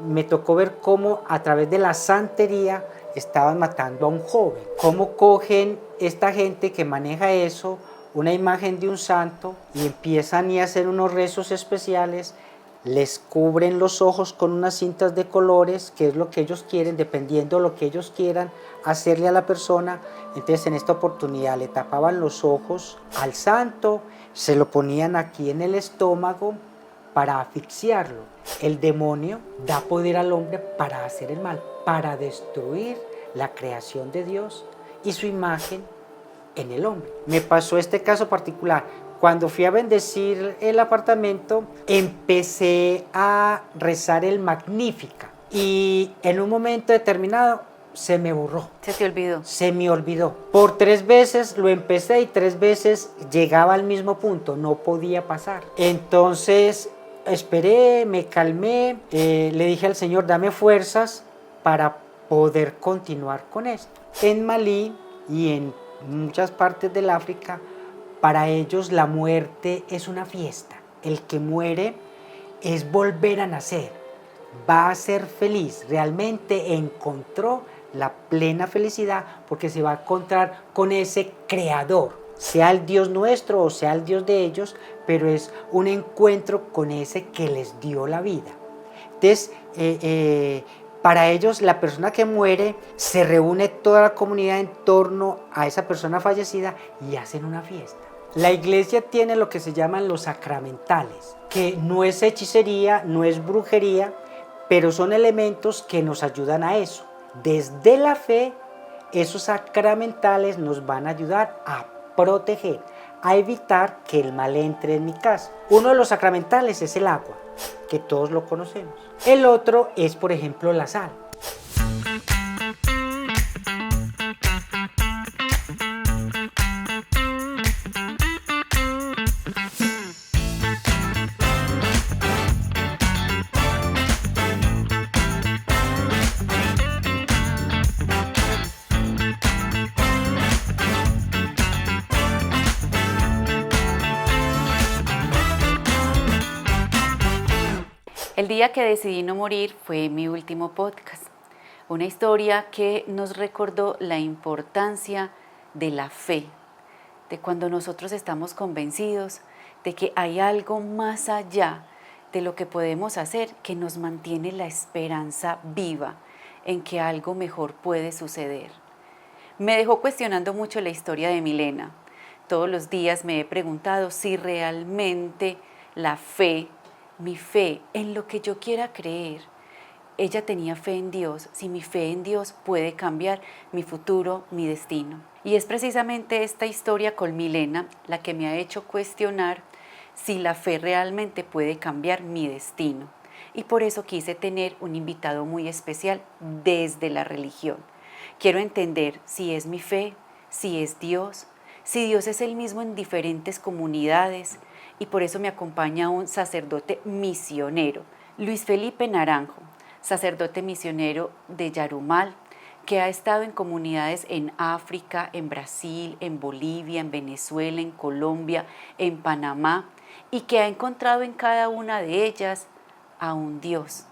me tocó ver cómo a través de la santería estaban matando a un joven. Cómo cogen esta gente que maneja eso, una imagen de un santo, y empiezan a hacer unos rezos especiales, les cubren los ojos con unas cintas de colores, que es lo que ellos quieren, dependiendo de lo que ellos quieran hacerle a la persona. Entonces en esta oportunidad le tapaban los ojos al santo, se lo ponían aquí en el estómago para asfixiarlo. El demonio da poder al hombre para hacer el mal, para destruir la creación de Dios y su imagen en el hombre. Me pasó este caso particular. Cuando fui a bendecir el apartamento, empecé a rezar el Magnífica y en un momento determinado se me borró. ¿Se te olvidó? Se me olvidó. Por 3 veces lo empecé y 3 veces llegaba al mismo punto, no podía pasar. Entonces esperé, me calmé, le dije al Señor, dame fuerzas para poder continuar con esto. En Malí y en muchas partes del África, para ellos la muerte es una fiesta. El que muere es volver a nacer, va a ser feliz, realmente encontró la plena felicidad porque se va a encontrar con ese creador, sea el Dios nuestro o sea el Dios de ellos, pero es un encuentro con ese que les dio la vida. Entonces, para ellos la persona que muere, se reúne toda la comunidad en torno a esa persona fallecida y hacen una fiesta. La iglesia tiene lo que se llaman los sacramentales, que no es hechicería, no es brujería, pero son elementos que nos ayudan a eso. Desde la fe, esos sacramentales nos van a ayudar a proteger, a evitar que el mal entre en mi casa. Uno de los sacramentales es el agua, que todos lo conocemos. El otro es, por ejemplo, la sal. El día que decidí no morir fue mi último podcast, una historia que nos recordó la importancia de la fe, de cuando nosotros estamos convencidos de que hay algo más allá de lo que podemos hacer que nos mantiene la esperanza viva en que algo mejor puede suceder. Me dejó cuestionando mucho la historia de Milena. Todos los días me he preguntado si realmente la fe, mi fe en lo que yo quiera creer, ella tenía fe en Dios, si mi fe en Dios puede cambiar mi futuro, mi destino. Y es precisamente esta historia con Milena la que me ha hecho cuestionar si la fe realmente puede cambiar mi destino. Y por eso quise tener un invitado muy especial desde la religión. Quiero entender si es mi fe, si es Dios, si Dios es el mismo en diferentes comunidades, y por eso me acompaña un sacerdote misionero, Luis Felipe Naranjo, sacerdote misionero de Yarumal, que ha estado en comunidades en África, en Brasil, en Bolivia, en Venezuela, en Colombia, en Panamá, y que ha encontrado en cada una de ellas a un Dios.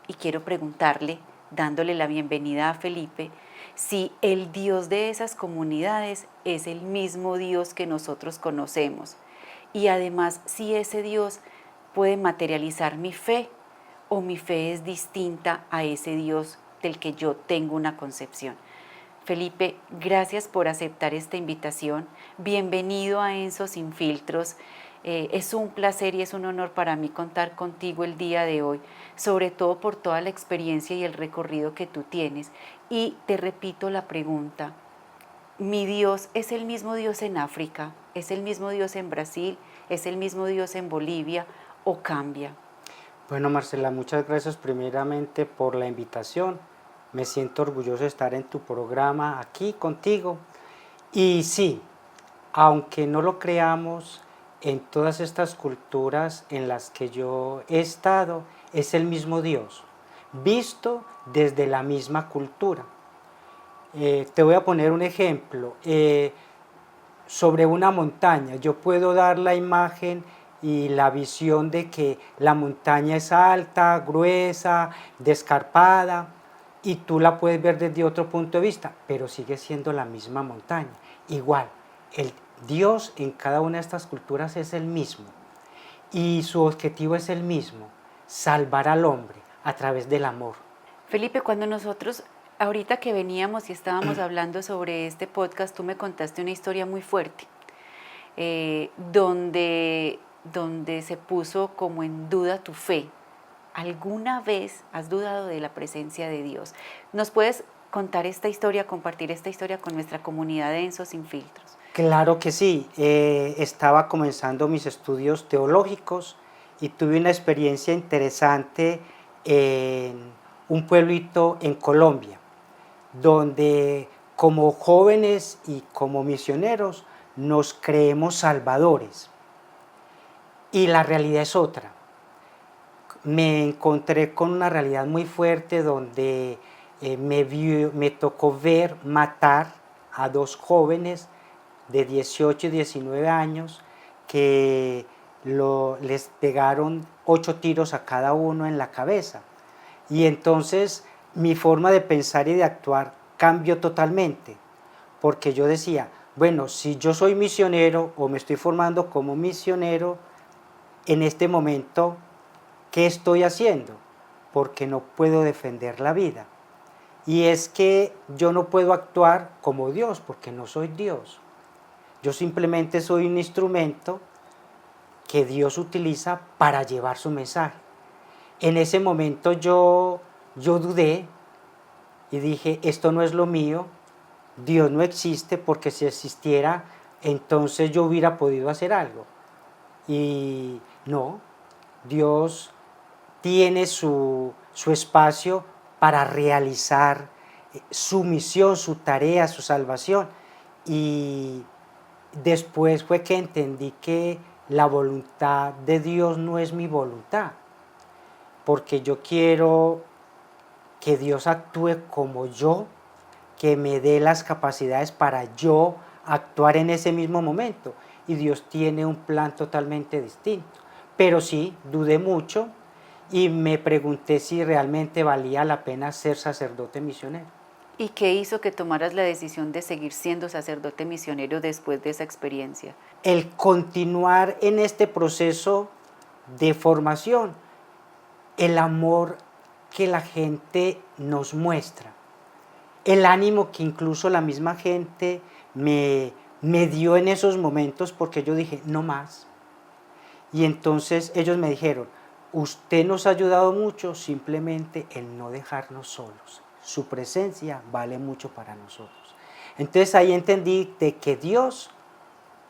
Y quiero preguntarle, dándole la bienvenida a Felipe, si el Dios de esas comunidades es el mismo Dios que nosotros conocemos. Y además, si ese Dios puede materializar mi fe o mi fe es distinta a ese Dios del que yo tengo una concepción. Felipe, gracias por aceptar esta invitación. Bienvenido a Enzo Sin Filtros. Es un placer y es un honor para mí contar contigo el día de hoy, sobre todo por toda la experiencia y el recorrido que tú tienes. Y te repito la pregunta, ¿mi Dios es el mismo Dios en África? ¿Es el mismo Dios en Brasil? ¿Es el mismo Dios en Bolivia? ¿O cambia? Bueno, Marcela, muchas gracias primeramente por la invitación. Me siento orgulloso de estar en tu programa aquí contigo. Y sí, aunque no lo creamos, en todas estas culturas en las que yo he estado, es el mismo Dios, visto desde la misma cultura. Te voy a poner un ejemplo. Sobre una montaña, yo puedo dar la imagen y la visión de que la montaña es alta, gruesa, descarpada, y tú la puedes ver desde otro punto de vista, pero sigue siendo la misma montaña. Igual, el Dios en cada una de estas culturas es el mismo, y su objetivo es el mismo, salvar al hombre a través del amor. Felipe, cuando nosotros, ahorita que veníamos y estábamos hablando sobre este podcast, tú me contaste una historia muy fuerte, donde se puso como en duda tu fe. ¿Alguna vez has dudado de la presencia de Dios? ¿Nos puedes contar esta historia, compartir esta historia con nuestra comunidad de Enso Sin Filtros? Claro que sí, estaba comenzando mis estudios teológicos y tuve una experiencia interesante en un pueblito en Colombia, donde como jóvenes y como misioneros nos creemos salvadores, y la realidad es otra. Me encontré con una realidad muy fuerte donde me tocó ver matar a 2 jóvenes de 18 y 19 años que les pegaron 8 tiros a cada uno en la cabeza. Y entonces mi forma de pensar y de actuar cambió totalmente, porque yo decía, bueno, si yo soy misionero o me estoy formando como misionero, en este momento, ¿qué estoy haciendo? Porque no puedo defender la vida. Y es que yo no puedo actuar como Dios, porque no soy Dios. Yo simplemente soy un instrumento que Dios utiliza para llevar su mensaje. En ese momento yo dudé y dije, esto no es lo mío, Dios no existe, porque si existiera, entonces yo hubiera podido hacer algo. Y no, Dios tiene su espacio para realizar su misión, su tarea, su salvación. Y después fue que entendí que la voluntad de Dios no es mi voluntad, porque yo quiero que Dios actúe como yo, que me dé las capacidades para yo actuar en ese mismo momento, y Dios tiene un plan totalmente distinto. Pero sí, dudé mucho y me pregunté si realmente valía la pena ser sacerdote misionero. ¿Y qué hizo que tomaras la decisión de seguir siendo sacerdote misionero después de esa experiencia? El continuar en este proceso de formación, el amor que la gente nos muestra, el ánimo que incluso la misma gente me dio en esos momentos, porque yo dije, no más. Y entonces ellos me dijeron, usted nos ha ayudado mucho, simplemente el no dejarnos solos. Su presencia vale mucho para nosotros. Entonces ahí entendí de que Dios,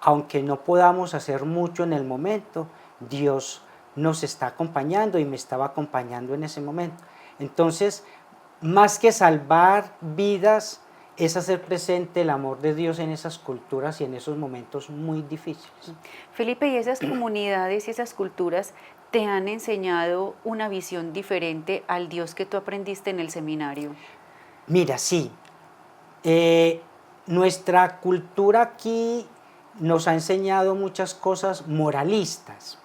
aunque no podamos hacer mucho en el momento, Dios nos está acompañando y me estaba acompañando en ese momento. Entonces, más que salvar vidas, es hacer presente el amor de Dios en esas culturas y en esos momentos muy difíciles. Felipe, ¿y esas comunidades y esas culturas te han enseñado una visión diferente al Dios que tú aprendiste en el seminario? Mira, sí, nuestra cultura aquí nos ha enseñado muchas cosas moralistas,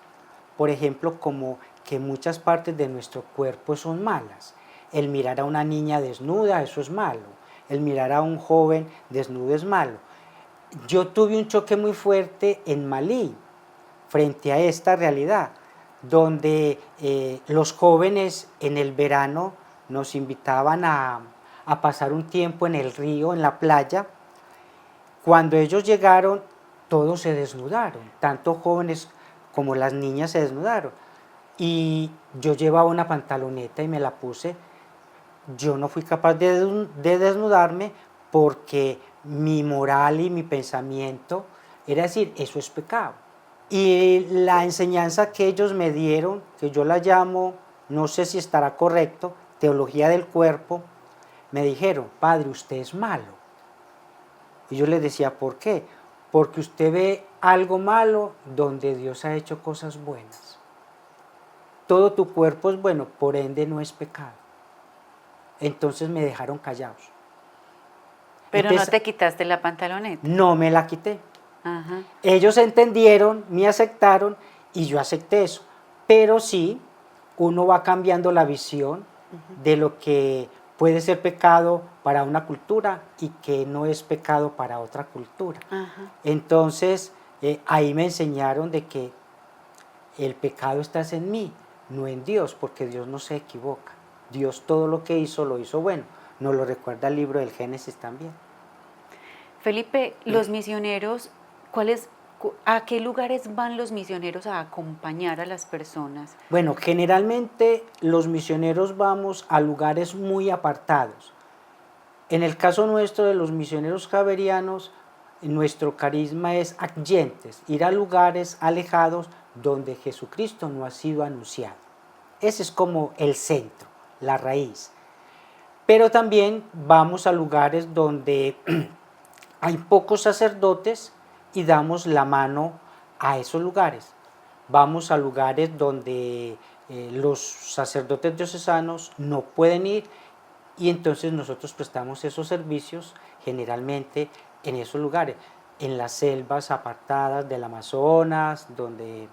por ejemplo, como que muchas partes de nuestro cuerpo son malas. El mirar a una niña desnuda, eso es malo. El mirar a un joven desnudo es malo. Yo tuve un choque muy fuerte en Malí frente a esta realidad, donde los jóvenes en el verano nos invitaban a pasar un tiempo en el río, en la playa. Cuando ellos llegaron, todos se desnudaron, tanto jóvenes como las niñas se desnudaron. Y yo llevaba una pantaloneta y me la puse. Yo no fui capaz de desnudarme, porque mi moral y mi pensamiento era decir, eso es pecado. Y la enseñanza que ellos me dieron, que yo la llamo, no sé si estará correcto, teología del cuerpo, me dijeron, padre, usted es malo. Y yo les decía, ¿por qué? Porque usted ve algo malo donde Dios ha hecho cosas buenas. Todo tu cuerpo es bueno, por ende no es pecado. Entonces me dejaron callados. Pero entonces, no te quitaste la pantaloneta. No me la quité. Ajá. Ellos entendieron, me aceptaron, y yo acepté eso. Pero sí, uno va cambiando la visión de lo que puede ser pecado para una cultura y que no es pecado para otra cultura. Ajá. Entonces, ahí me enseñaron de que el pecado está en mí, no en Dios, porque Dios no se equivoca. Dios todo lo que hizo, lo hizo bueno. Nos lo recuerda el libro del Génesis también. Felipe, los misioneros, ¿a qué lugares van los misioneros a acompañar a las personas? Bueno, generalmente los misioneros vamos a lugares muy apartados. En el caso nuestro de los misioneros javerianos, nuestro carisma es adyentes, ir a lugares alejados donde Jesucristo no ha sido anunciado. Ese es como el centro, la raíz. Pero también vamos a lugares donde hay pocos sacerdotes y damos la mano a esos lugares. Vamos a lugares donde los sacerdotes diocesanos no pueden ir y entonces nosotros prestamos esos servicios generalmente en esos lugares, en las selvas apartadas del Amazonas, donde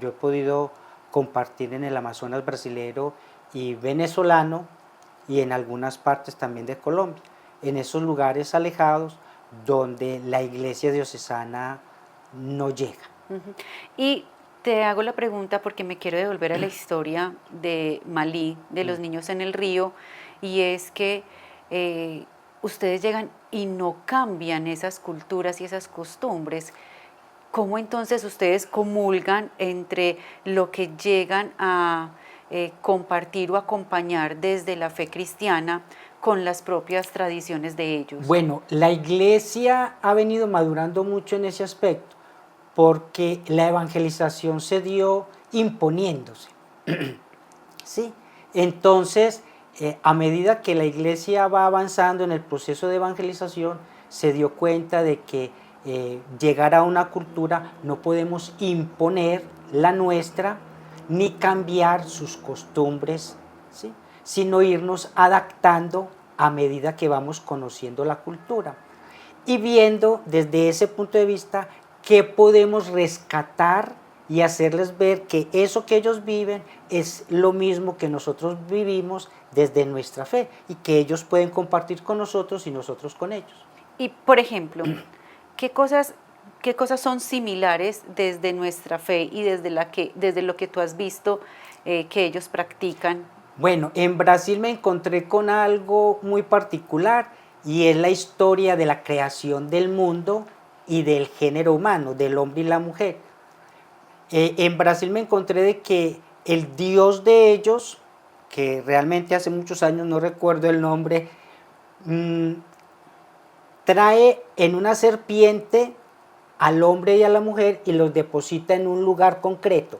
yo he podido compartir en el Amazonas brasilero y venezolano y en algunas partes también de Colombia, en esos lugares alejados donde la iglesia diocesana no llega. Y te hago la pregunta porque me quiero devolver a la historia de Malí, de los niños en el río, y es que ustedes llegan y no cambian esas culturas y esas costumbres. ¿Cómo entonces ustedes comulgan entre lo que llegan a compartir o acompañar desde la fe cristiana con las propias tradiciones de ellos? Bueno, la iglesia ha venido madurando mucho en ese aspecto porque la evangelización se dio imponiéndose. ¿Sí? Entonces, a medida que la iglesia va avanzando en el proceso de evangelización, se dio cuenta de que llegar a una cultura no podemos imponer la nuestra ni cambiar sus costumbres, ¿sí? Sino irnos adaptando a medida que vamos conociendo la cultura y viendo desde ese punto de vista qué podemos rescatar y hacerles ver que eso que ellos viven es lo mismo que nosotros vivimos desde nuestra fe y que ellos pueden compartir con nosotros y nosotros con ellos. Y, por ejemplo, ¿qué cosas son similares desde nuestra fe y desde lo que tú has visto que ellos practican? Bueno, en Brasil me encontré con algo muy particular y es la historia de la creación del mundo y del género humano, del hombre y la mujer. En Brasil me encontré de que el Dios de ellos, que realmente hace muchos años no recuerdo el nombre, trae en una serpiente al hombre y a la mujer y los deposita en un lugar concreto.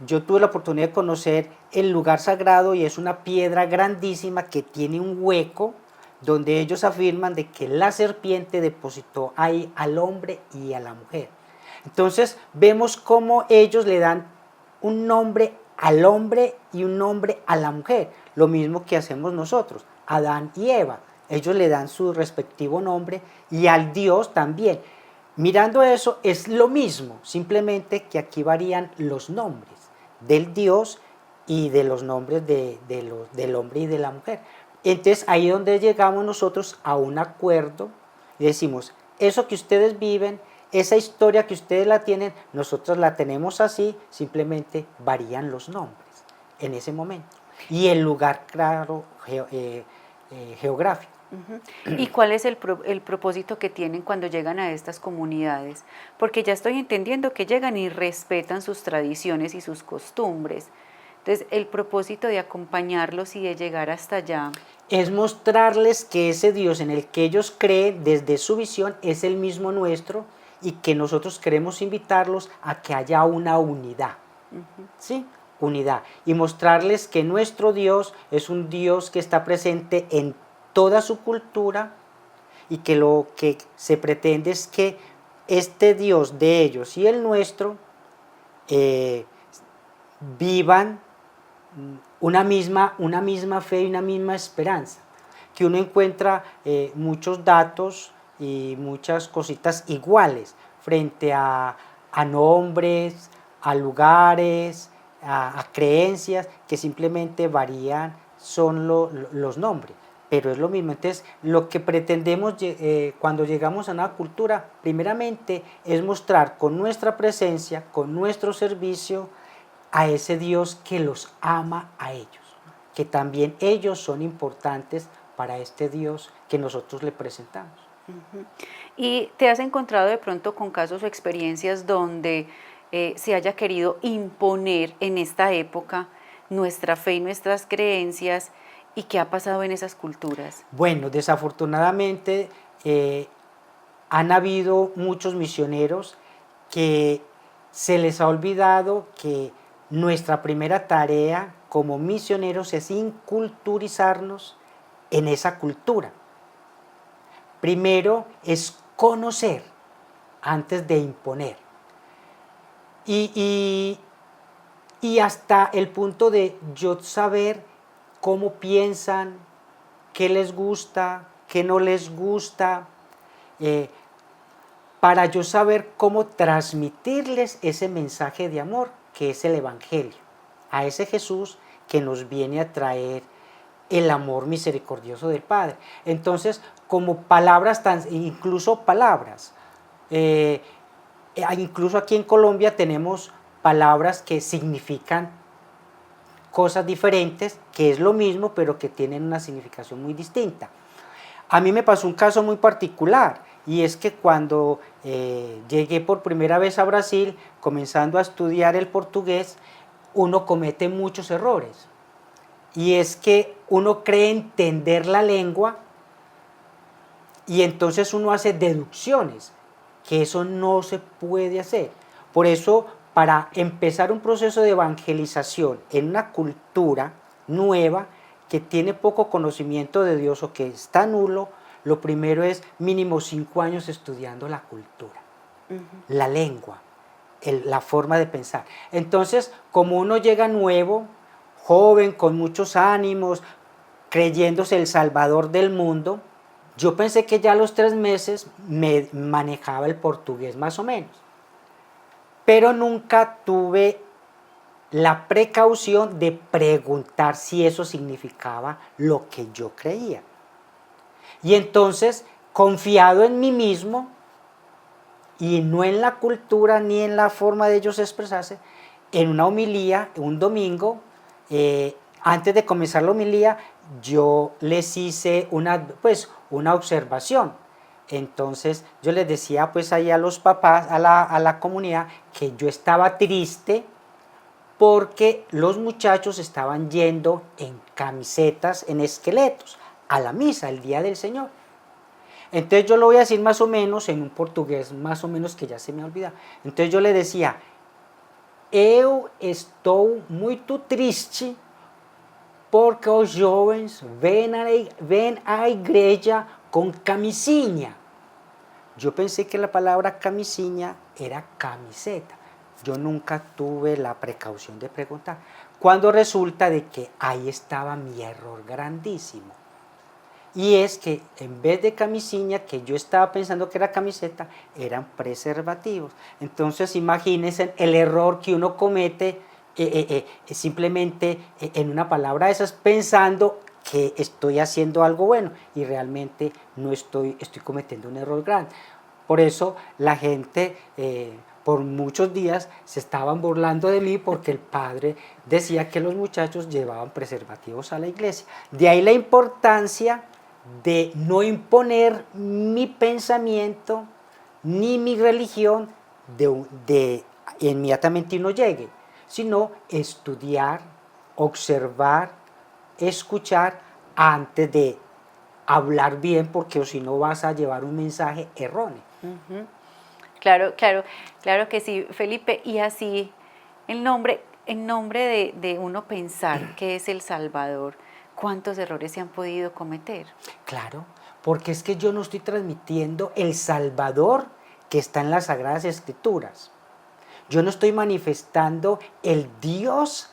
Yo tuve la oportunidad de conocer el lugar sagrado y es una piedra grandísima que tiene un hueco donde ellos afirman de que la serpiente depositó ahí al hombre y a la mujer. Entonces vemos cómo ellos le dan un nombre al hombre y un nombre a la mujer, lo mismo que hacemos nosotros, Adán y Eva. Ellos le dan su respectivo nombre y al Dios también. Mirando eso es lo mismo, simplemente que aquí varían los nombres del Dios y de los nombres del hombre y de la mujer. Entonces ahí es donde llegamos nosotros a un acuerdo y decimos, eso que ustedes viven, esa historia que ustedes la tienen, nosotros la tenemos así, simplemente varían los nombres en ese momento y el lugar claro geográfico. ¿Y cuál es el propósito que tienen cuando llegan a estas comunidades? Porque ya estoy entendiendo que llegan y respetan sus tradiciones y sus costumbres. Entonces, el propósito de acompañarlos y de llegar hasta allá es mostrarles que ese Dios en el que ellos creen desde su visión es el mismo nuestro y que nosotros queremos invitarlos a que haya una unidad, ¿sí? Unidad. Y mostrarles que nuestro Dios es un Dios que está presente en toda su cultura y que lo que se pretende es que este Dios de ellos y el nuestro vivan una misma fe y una misma esperanza, que uno encuentra muchos datos y muchas cositas iguales frente a nombres, a lugares, a creencias que simplemente varían, son los nombres, pero es lo mismo. Entonces, lo que pretendemos cuando llegamos a una cultura, primeramente, es mostrar con nuestra presencia, con nuestro servicio, a ese Dios que los ama a ellos, que también ellos son importantes para este Dios que nosotros le presentamos. ¿Y te has encontrado de pronto con casos o experiencias donde se haya querido imponer en esta época nuestra fe y nuestras creencias, y qué ha pasado en esas culturas? Bueno, desafortunadamente han habido muchos misioneros que se les ha olvidado que nuestra primera tarea como misioneros es inculturizarnos en esa cultura. Primero es conocer antes de imponer. Y hasta el punto de yo saber cómo piensan, qué les gusta, qué no les gusta, para yo saber cómo transmitirles ese mensaje de amor que es el Evangelio, a ese Jesús que nos viene a traer el amor misericordioso del Padre. Entonces, como palabras, incluso palabras, incluso aquí en Colombia tenemos palabras que significan cosas diferentes, que es lo mismo, pero que tienen una significación muy distinta. A mí me pasó un caso muy particular, y es que cuando llegué por primera vez a Brasil, comenzando a estudiar el portugués, uno comete muchos errores. Y es que uno cree entender la lengua y entonces uno hace deducciones, que eso no se puede hacer. Por eso, para empezar un proceso de evangelización en una cultura nueva que tiene poco conocimiento de Dios o que está nulo, lo primero es mínimo 5 años estudiando la cultura, la lengua, la forma de pensar. Entonces, como uno llega nuevo, joven, con muchos ánimos, creyéndose el salvador del mundo, yo pensé que ya a los 3 meses me manejaba el portugués más o menos, pero nunca tuve la precaución de preguntar si eso significaba lo que yo creía. Y entonces, confiado en mí mismo, y no en la cultura ni en la forma de ellos expresarse, en una homilía, un domingo, antes de comenzar la homilía, yo les hice una observación. Entonces yo les decía pues ahí a los papás, a la comunidad, que yo estaba triste porque los muchachos estaban yendo en camisetas, en esqueletos, a la misa el día del Señor. Entonces yo lo voy a decir más o menos en un portugués, más o menos que ya se me ha olvidado. Entonces yo le decía: eu estou muito triste porque os jovens vêm à igreja com camisinha. Yo pensé que la palabra camisinha era camiseta. Yo nunca tuve la precaución de preguntar. Cuando resulta de que ahí estaba mi error grandísimo. Y es que en vez de camisinha, que yo estaba pensando que era camiseta, eran preservativos. Entonces imagínense el error que uno comete simplemente en una palabra de esas, pensando que estoy haciendo algo bueno y realmente no estoy cometiendo un error grande. Por eso la gente por muchos días se estaban burlando de mí porque el padre decía que los muchachos llevaban preservativos a la iglesia. De ahí la importancia de no imponer mi pensamiento ni mi religión de inmediatamente uno llegue, sino estudiar, observar, escuchar antes de hablar bien, porque si no vas a llevar un mensaje erróneo. Claro que sí, Felipe. Y así, en nombre de uno pensar que es el Salvador, ¿cuántos errores se han podido cometer? Claro, porque es que yo no estoy transmitiendo el Salvador que está en las Sagradas Escrituras. Yo no estoy manifestando el Dios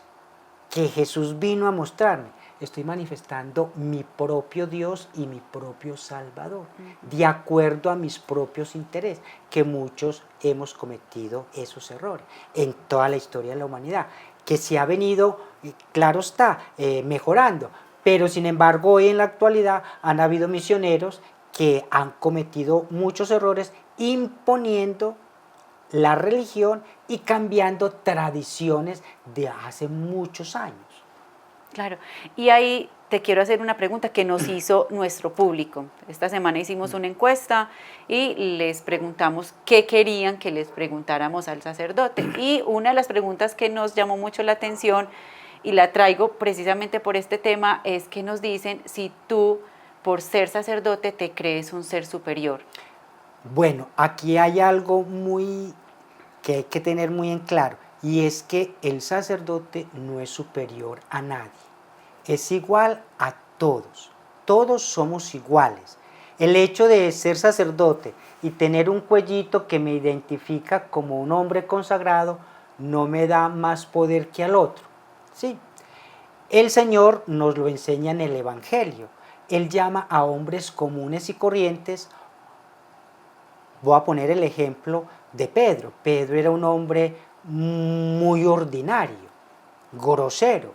que Jesús vino a mostrarme. estoy manifestando mi propio Dios y mi propio Salvador, de acuerdo a mis propios intereses, que muchos hemos cometido esos errores en toda la historia de la humanidad, que se ha venido, claro está, mejorando, pero sin embargo hoy en la actualidad han habido misioneros que han cometido muchos errores imponiendo la religión y cambiando tradiciones de hace muchos años. Claro, y ahí te quiero hacer una pregunta que nos hizo nuestro público. Esta semana hicimos una encuesta y les preguntamos qué querían que les preguntáramos al sacerdote. Y una de las preguntas que nos llamó mucho la atención, y la traigo precisamente por este tema, es que nos dicen si tú, por ser sacerdote, te crees un ser superior. Bueno, aquí hay algo que hay que tener muy en claro, y es que el sacerdote no es superior a nadie, es igual a todos somos iguales. El hecho de ser sacerdote y tener un cuellito que me identifica como un hombre consagrado no me da más poder que al otro, ¿sí? El Señor nos lo enseña en el Evangelio, Él llama a hombres comunes y corrientes. Voy a poner el ejemplo de Pedro. Pedro era un hombre muy ordinario, grosero.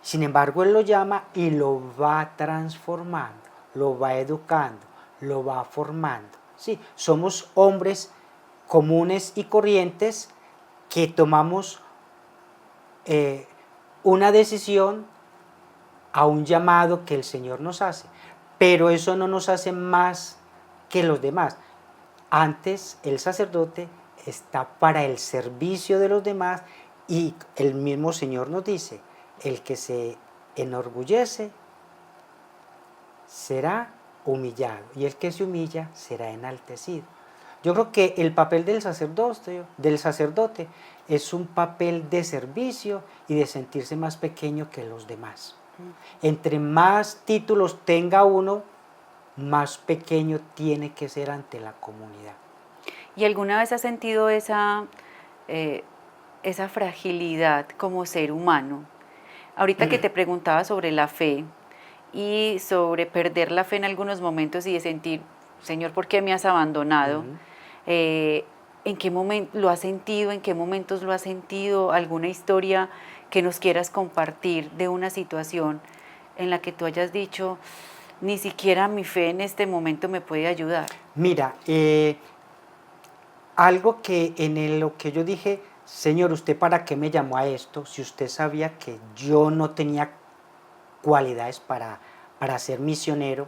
Sin embargo, Él lo llama y lo va transformando, lo va educando, lo va formando. Sí, somos hombres comunes y corrientes que tomamos una decisión a un llamado que el Señor nos hace, pero eso no nos hace más que los demás. Antes, el sacerdote está para el servicio de los demás y el mismo Señor nos dice, el que se enorgullece será humillado y el que se humilla será enaltecido. Yo creo que el papel del sacerdote es un papel de servicio y de sentirse más pequeño que los demás. Entre más títulos tenga uno, más pequeño tiene que ser ante la comunidad. ¿Y alguna vez has sentido esa fragilidad como ser humano? Ahorita que te preguntaba sobre la fe y sobre perder la fe en algunos momentos y de sentir, Señor, ¿por qué me has abandonado? ¿En qué momento lo has sentido? ¿En qué momentos lo has sentido? ¿Alguna historia que nos quieras compartir de una situación en la que tú hayas dicho, ni siquiera mi fe en este momento me puede ayudar? Mira, algo que lo que yo dije, Señor, ¿usted para qué me llamó a esto? Si usted sabía que yo no tenía cualidades para ser misionero,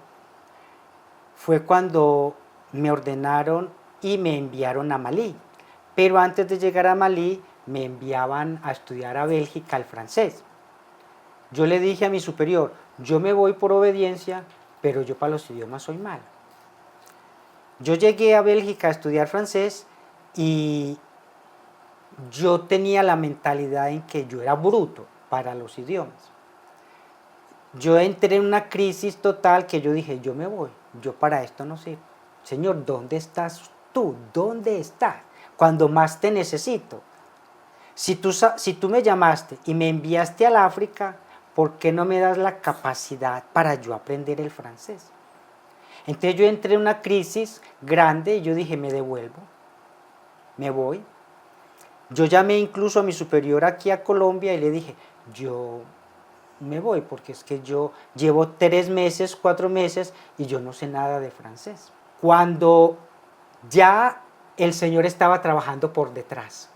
fue cuando me ordenaron y me enviaron a Malí. Pero antes de llegar a Malí, me enviaban a estudiar a Bélgica el francés. Yo le dije a mi superior, yo me voy por obediencia, pero yo para los idiomas soy malo. Yo llegué a Bélgica a estudiar francés y yo tenía la mentalidad en que yo era bruto para los idiomas. Yo entré en una crisis total que yo dije, yo me voy, yo para esto no sirvo. Señor, ¿dónde estás tú? ¿Dónde estás? Cuando más te necesito. Si tú me llamaste y me enviaste al África, ¿por qué no me das la capacidad para yo aprender el francés? Entonces yo entré en una crisis grande y yo dije, me devuelvo, me voy. Yo llamé incluso a mi superior aquí a Colombia y le dije, yo me voy porque es que yo llevo 3 meses, 4 meses y yo no sé nada de francés. Cuando ya el Señor estaba trabajando por detrás.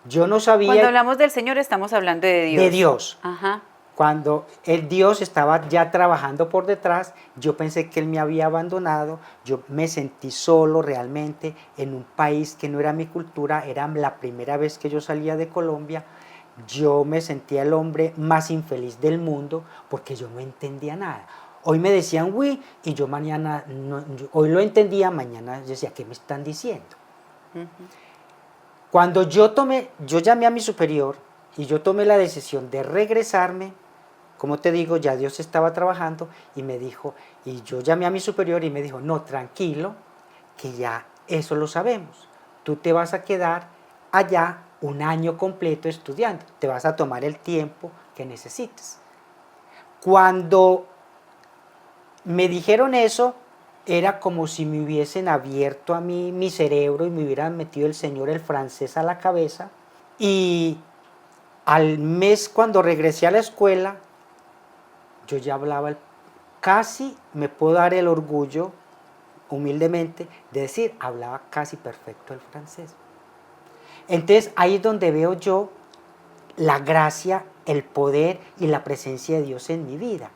Yo no sabía... Cuando hablamos del Señor estamos hablando de Dios. De Dios. Ajá. Cuando el Dios estaba ya trabajando por detrás, yo pensé que Él me había abandonado, yo me sentí solo realmente en un país que no era mi cultura, era la primera vez que yo salía de Colombia, yo me sentía el hombre más infeliz del mundo porque yo no entendía nada. Hoy me decían oui y yo mañana, hoy lo entendía, mañana yo decía, ¿qué me están diciendo? Cuando yo llamé a mi superior y yo tomé la decisión de regresarme, como te digo, ya Dios estaba trabajando y me dijo, y yo llamé a mi superior y me dijo, no, tranquilo, que ya eso lo sabemos. Tú te vas a quedar allá un año completo estudiando, te vas a tomar el tiempo que necesites. Cuando me dijeron eso, era como si me hubiesen abierto a mí mi cerebro y me hubieran metido el Señor el francés a la cabeza. Y al mes, cuando regresé a la escuela, yo ya hablaba, casi me puedo dar el orgullo, humildemente, de decir, hablaba casi perfecto el francés. Entonces ahí es donde veo yo la gracia, el poder y la presencia de Dios en mi vida,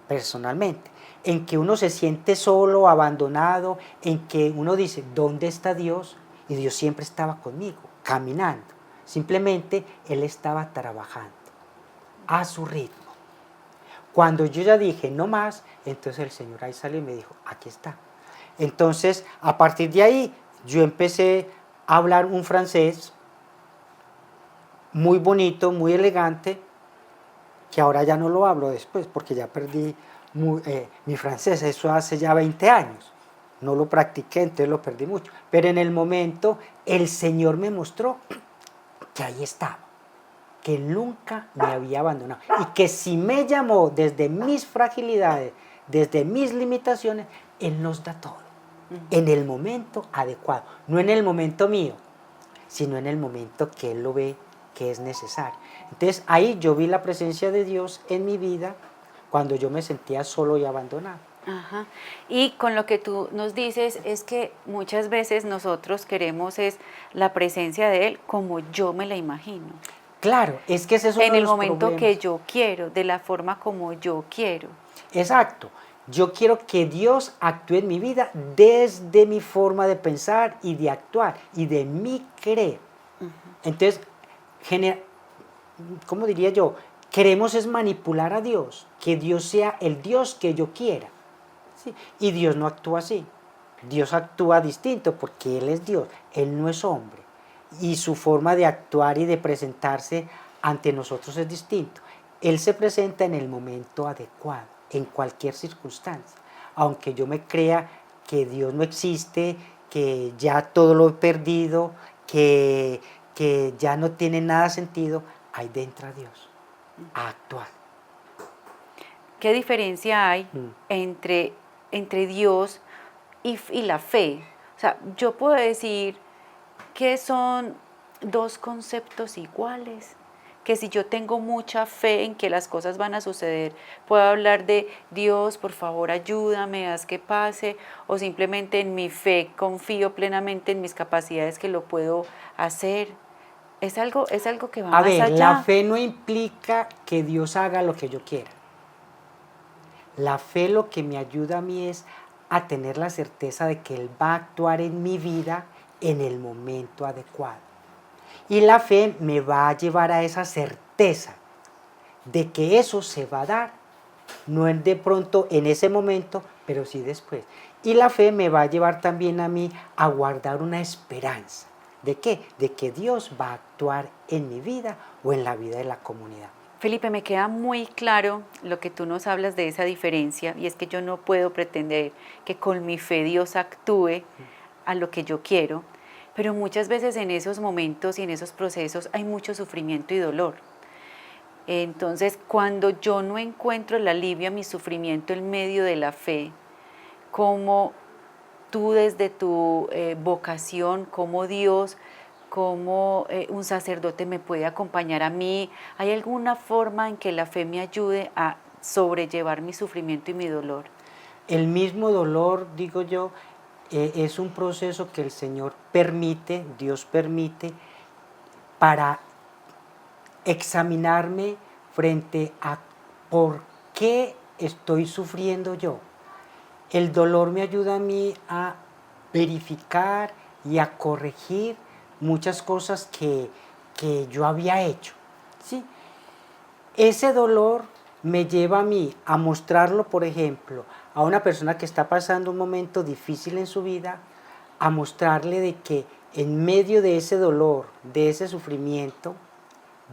personalmente. En que uno se siente solo, abandonado, en que uno dice, ¿dónde está Dios? Y Dios siempre estaba conmigo, caminando. Simplemente Él estaba trabajando a su ritmo. Cuando yo ya dije, no más, entonces el Señor ahí salió y me dijo, aquí está. Entonces, a partir de ahí, yo empecé a hablar un francés muy bonito, muy elegante, que ahora ya no lo hablo después, porque ya perdí mi francés, eso hace ya 20 años. No lo practiqué, entonces lo perdí mucho. Pero en el momento, el Señor me mostró que ahí estaba, que nunca me había abandonado. Y que si me llamó desde mis fragilidades, desde mis limitaciones, Él nos da todo. En el momento adecuado. No en el momento mío, sino en el momento que Él lo ve que es necesario. Entonces ahí yo vi la presencia de Dios en mi vida cuando yo me sentía solo y abandonado. Ajá. Y con lo que tú nos dices es que muchas veces nosotros queremos es la presencia de Él como yo me la imagino. Claro, es que ese es uno En de el los momento problemas. que yo quiero, de la forma como yo quiero. Exacto. Yo quiero que Dios actúe en mi vida desde mi forma de pensar y de actuar y de mi creer. Entonces, ¿cómo diría yo? Queremos es manipular a Dios, que Dios sea el Dios que yo quiera. ¿Sí? Y Dios no actúa así. Dios actúa distinto porque Él es Dios, Él no es hombre. Y su forma de actuar y de presentarse ante nosotros es distinto. Él se presenta en el momento adecuado, en cualquier circunstancia. Aunque yo me crea que Dios no existe, que ya todo lo he perdido, que ya no tiene nada sentido, ahí entra Dios a actuar. ¿Qué diferencia hay entre Dios y la fe? O sea, yo puedo decir que son dos conceptos iguales, que si yo tengo mucha fe en que las cosas van a suceder, puedo hablar de Dios, por favor ayúdame, haz que pase, o simplemente en mi fe confío plenamente en mis capacidades que lo puedo hacer. Es algo que va A más ver, allá. la fe no implica que Dios haga lo que yo quiera. La fe lo que me ayuda a mí es a tener la certeza de que Él va a actuar en mi vida en el momento adecuado. Y la fe me va a llevar a esa certeza de que eso se va a dar, no es de pronto en ese momento, pero sí después. Y la fe me va a llevar también a mí a guardar una esperanza. ¿De qué? De que Dios va a actuar en mi vida o en la vida de la comunidad. Felipe, me queda muy claro lo que tú nos hablas de esa diferencia, y es que yo no puedo pretender que con mi fe Dios actúe a lo que yo quiero, pero muchas veces en esos momentos y en esos procesos hay mucho sufrimiento y dolor. Entonces, cuando yo no encuentro el alivio a mi sufrimiento en medio de la fe, como tú desde tu vocación, como Dios, como un sacerdote me puede acompañar a mí, ¿hay alguna forma en que la fe me ayude a sobrellevar mi sufrimiento y mi dolor? El mismo dolor, digo yo, es un proceso que el Señor permite, Dios permite, para examinarme frente a por qué estoy sufriendo yo. El dolor me ayuda a mí a verificar y a corregir muchas cosas que yo había hecho. ¿Sí? Ese dolor me lleva a mí a mostrarlo, por ejemplo, a una persona que está pasando un momento difícil en su vida, a mostrarle de que en medio de ese dolor, de ese sufrimiento,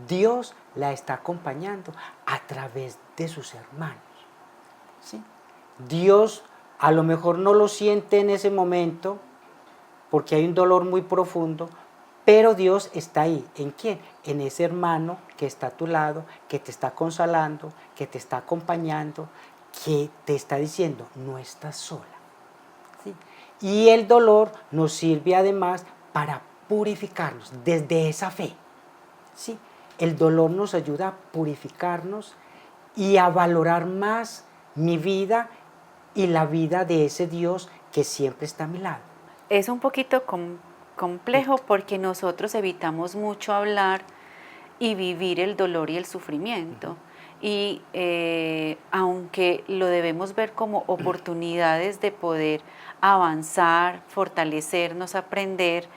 Dios la está acompañando a través de sus hermanos. ¿Sí? Dios a lo mejor no lo siente en ese momento porque hay un dolor muy profundo, Pero Dios está ahí. ¿En quién? En ese hermano que está a tu lado, que te está consolando, que te está acompañando, que te está diciendo, no estás sola. ¿Sí? Y el dolor nos sirve además para purificarnos desde esa fe. ¿Sí? El dolor nos ayuda a purificarnos y a valorar más mi vida y la vida de ese Dios que siempre está a mi lado. Es un poquito complejo porque nosotros evitamos mucho hablar y vivir el dolor y el sufrimiento. Y aunque lo debemos ver como oportunidades de poder avanzar, fortalecernos, aprender,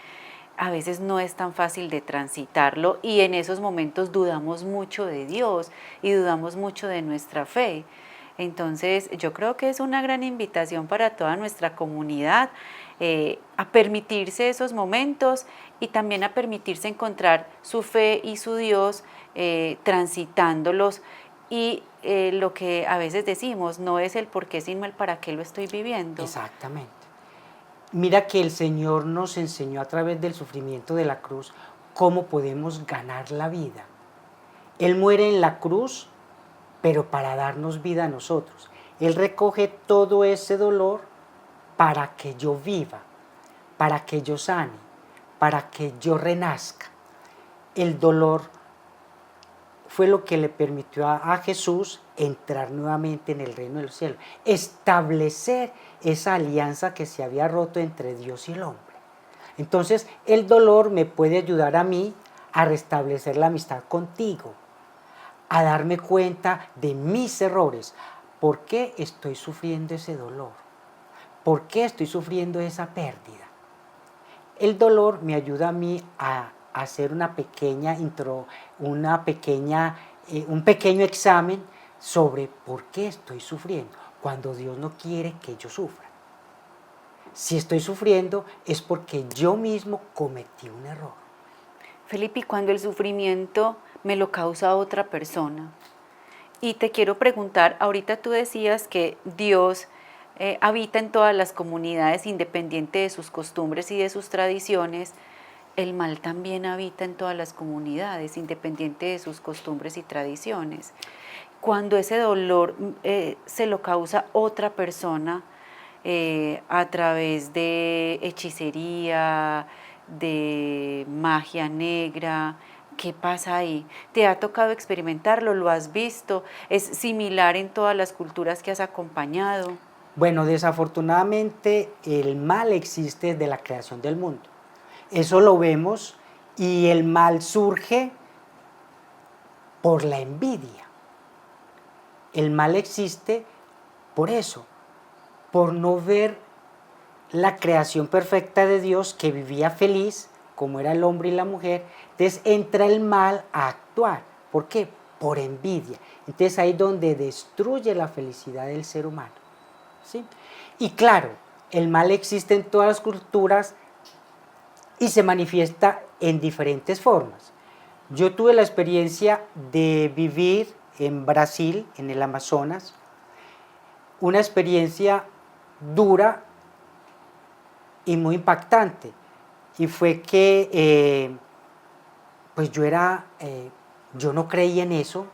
a veces no es tan fácil de transitarlo y en esos momentos dudamos mucho de Dios y dudamos mucho de nuestra fe. Entonces yo creo que es una gran invitación para toda nuestra comunidad a permitirse esos momentos y también a permitirse encontrar su fe y su Dios transitándolos y lo que a veces decimos, no es el por qué sino el para qué lo estoy viviendo. Exactamente. Mira que el Señor nos enseñó a través del sufrimiento de la cruz cómo podemos ganar la vida. Él muere en la cruz, pero para darnos vida a nosotros. Él recoge todo ese dolor para que yo viva, para que yo sane, para que yo renazca. El dolor fue lo que le permitió a Jesús entrar nuevamente en el reino del cielo, establecer esa alianza que se había roto entre Dios y el hombre. Entonces, el dolor me puede ayudar a mí a restablecer la amistad contigo, a darme cuenta de mis errores. ¿Por qué estoy sufriendo ese dolor? ¿Por qué estoy sufriendo esa pérdida? El dolor me ayuda a mí a hacer un pequeño examen sobre por qué estoy sufriendo, cuando Dios no quiere que yo sufra. Si estoy sufriendo es porque yo mismo cometí un error. Felipe, ¿y cuando el sufrimiento me lo causa otra persona? Y te quiero preguntar, ahorita tú decías que Dios habita en todas las comunidades independiente de sus costumbres y de sus tradiciones. El mal también habita en todas las comunidades independiente de sus costumbres y tradiciones. Cuando ese dolor se lo causa otra persona a través de hechicería, de magia negra, ¿qué pasa ahí? ¿Te ha tocado experimentarlo? ¿Lo has visto? ¿Es similar en todas las culturas que has acompañado? Bueno, desafortunadamente el mal existe desde la creación del mundo. Eso lo vemos y el mal surge por la envidia. El mal existe por eso, por no ver la creación perfecta de Dios que vivía feliz, como era el hombre y la mujer. Entonces entra el mal a actuar. ¿Por qué? Por envidia. Entonces ahí es donde destruye la felicidad del ser humano. ¿Sí? Y claro, el mal existe en todas las culturas y se manifiesta en diferentes formas. Yo tuve la experiencia de vivir en Brasil, en el Amazonas, una experiencia dura y muy impactante, y fue que pues yo no creía en eso.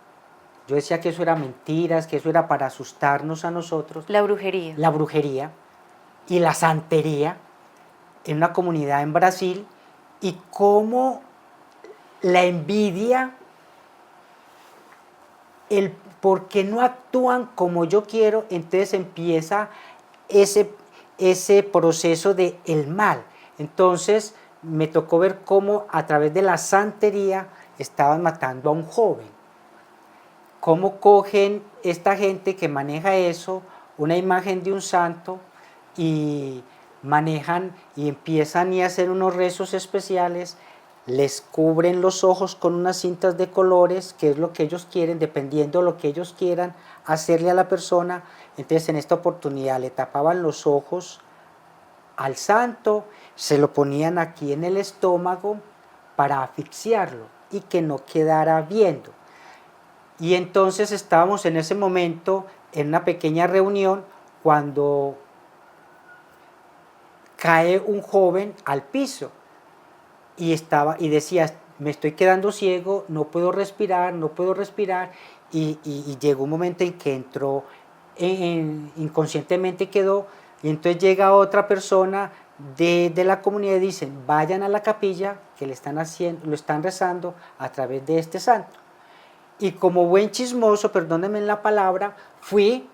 Yo decía que eso era mentiras, que eso era para asustarnos a nosotros. La brujería. La brujería y la santería en una comunidad en Brasil, y cómo la envidia, el por qué no actúan como yo quiero, entonces empieza ese proceso de el mal. Entonces me tocó ver cómo a través de la santería estaban matando a un joven. Cómo cogen esta gente que maneja eso, una imagen de un santo, y manejan y empiezan a hacer unos rezos especiales, les cubren los ojos con unas cintas de colores, que es lo que ellos quieren, dependiendo de lo que ellos quieran hacerle a la persona. Entonces en esta oportunidad le tapaban los ojos al santo, se lo ponían aquí en el estómago para asfixiarlo y que no quedara viendo. Y entonces estábamos en ese momento en una pequeña reunión cuando cae un joven al piso y decía, me estoy quedando ciego, no puedo respirar, no puedo respirar, y llegó un momento en que entró, inconscientemente quedó, y entonces llega otra persona de la comunidad y dicen, vayan a la capilla que le están haciendo, lo están rezando a través de este santo. Y como buen chismoso, perdónenme la palabra, fui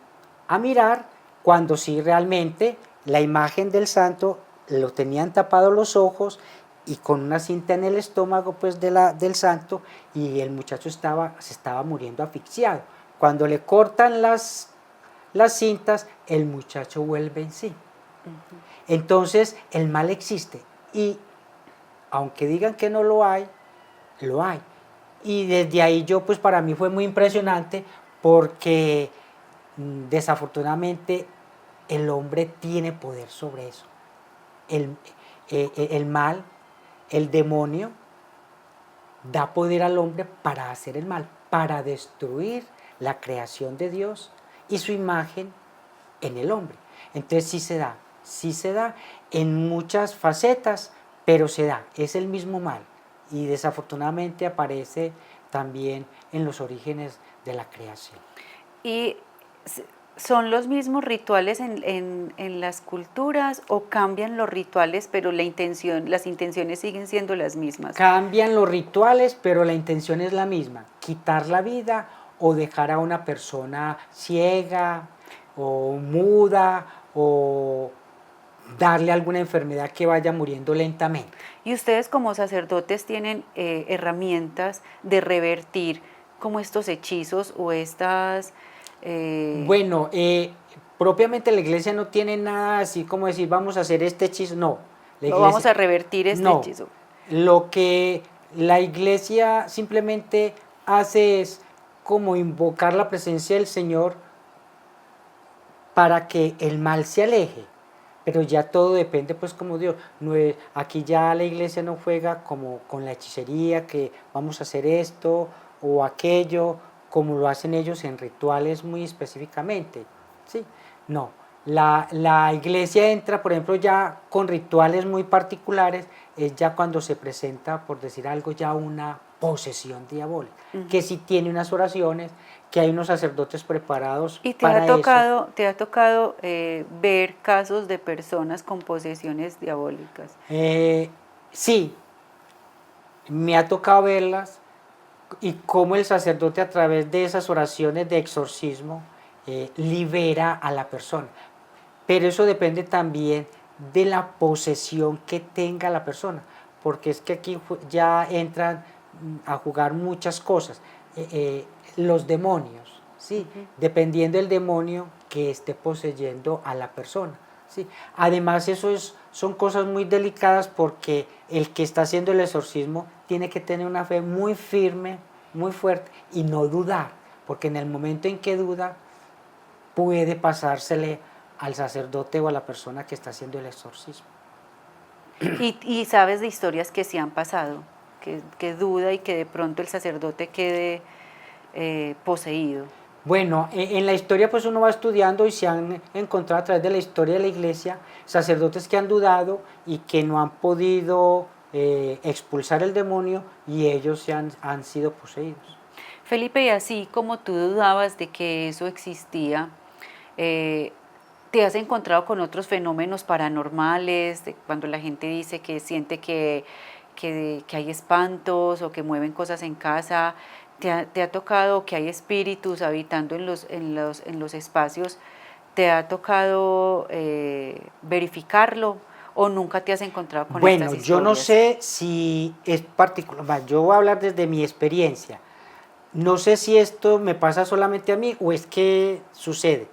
a mirar cuando sí realmente la imagen del santo lo tenían tapado los ojos y con una cinta en el estómago pues del santo, y el muchacho se estaba muriendo asfixiado. Cuando le cortan las cintas, el muchacho vuelve en sí. Entonces el mal existe, y aunque digan que no lo hay, lo hay. Y desde ahí yo, pues para mí fue muy impresionante, porque desafortunadamente el hombre tiene poder sobre eso. El mal, el demonio, da poder al hombre para hacer el mal, para destruir la creación de Dios y su imagen en el hombre. Entonces sí se da en muchas facetas, pero se da, es el mismo mal, y desafortunadamente aparece también en los orígenes de la creación. ¿Y son los mismos rituales en las culturas, o cambian los rituales, pero las intenciones siguen siendo las mismas? Cambian los rituales, pero la intención es la misma: quitar la vida o dejar a una persona ciega o muda, o darle alguna enfermedad que vaya muriendo lentamente. ¿Y ustedes como sacerdotes tienen herramientas de revertir como estos hechizos o estas... Bueno, propiamente la iglesia no tiene nada así como decir vamos a hacer este hechizo, no. La iglesia, vamos a revertir este no. hechizo. Lo que la iglesia simplemente hace es como invocar la presencia del Señor para que el mal se aleje, pero ya todo depende pues como Dios. No es, aquí ya la iglesia no juega como con la hechicería, que vamos a hacer esto o aquello, como lo hacen ellos en rituales muy específicamente, ¿sí? No, la iglesia entra, por ejemplo, ya con rituales muy particulares, es ya cuando se presenta, por decir algo, ya una posesión diabólica, que sí tiene unas oraciones, que hay unos sacerdotes preparados para eso. ¿Te ha tocado ver casos de personas con posesiones diabólicas? Sí, me ha tocado verlas, y cómo el sacerdote a través de esas oraciones de exorcismo libera a la persona. Pero eso depende también de la posesión que tenga la persona, porque es que aquí ya entran a jugar muchas cosas. Los demonios, ¿sí? Dependiendo del demonio que esté poseyendo a la persona, ¿sí? Además son cosas muy delicadas, porque el que está haciendo el exorcismo tiene que tener una fe muy firme, muy fuerte, y no dudar, porque en el momento en que duda puede pasársele al sacerdote o a la persona que está haciendo el exorcismo. ¿Y sabes de historias que sí han pasado, que duda y que de pronto el sacerdote quede poseído? Bueno, en la historia pues uno va estudiando, y se han encontrado a través de la historia de la iglesia sacerdotes que han dudado y que no han podido expulsar el demonio, y ellos han sido poseídos. Felipe, y así como tú dudabas de que eso existía, ¿te has encontrado con otros fenómenos paranormales, de cuando la gente dice que siente que hay espantos o que mueven cosas en casa? ¿Te ha tocado que hay espíritus habitando en los espacios? ¿Te ha tocado verificarlo, o nunca te has encontrado con estas historias? Bueno, yo no sé si es particular, yo voy a hablar desde mi experiencia. No sé si esto me pasa solamente a mí o es que sucede.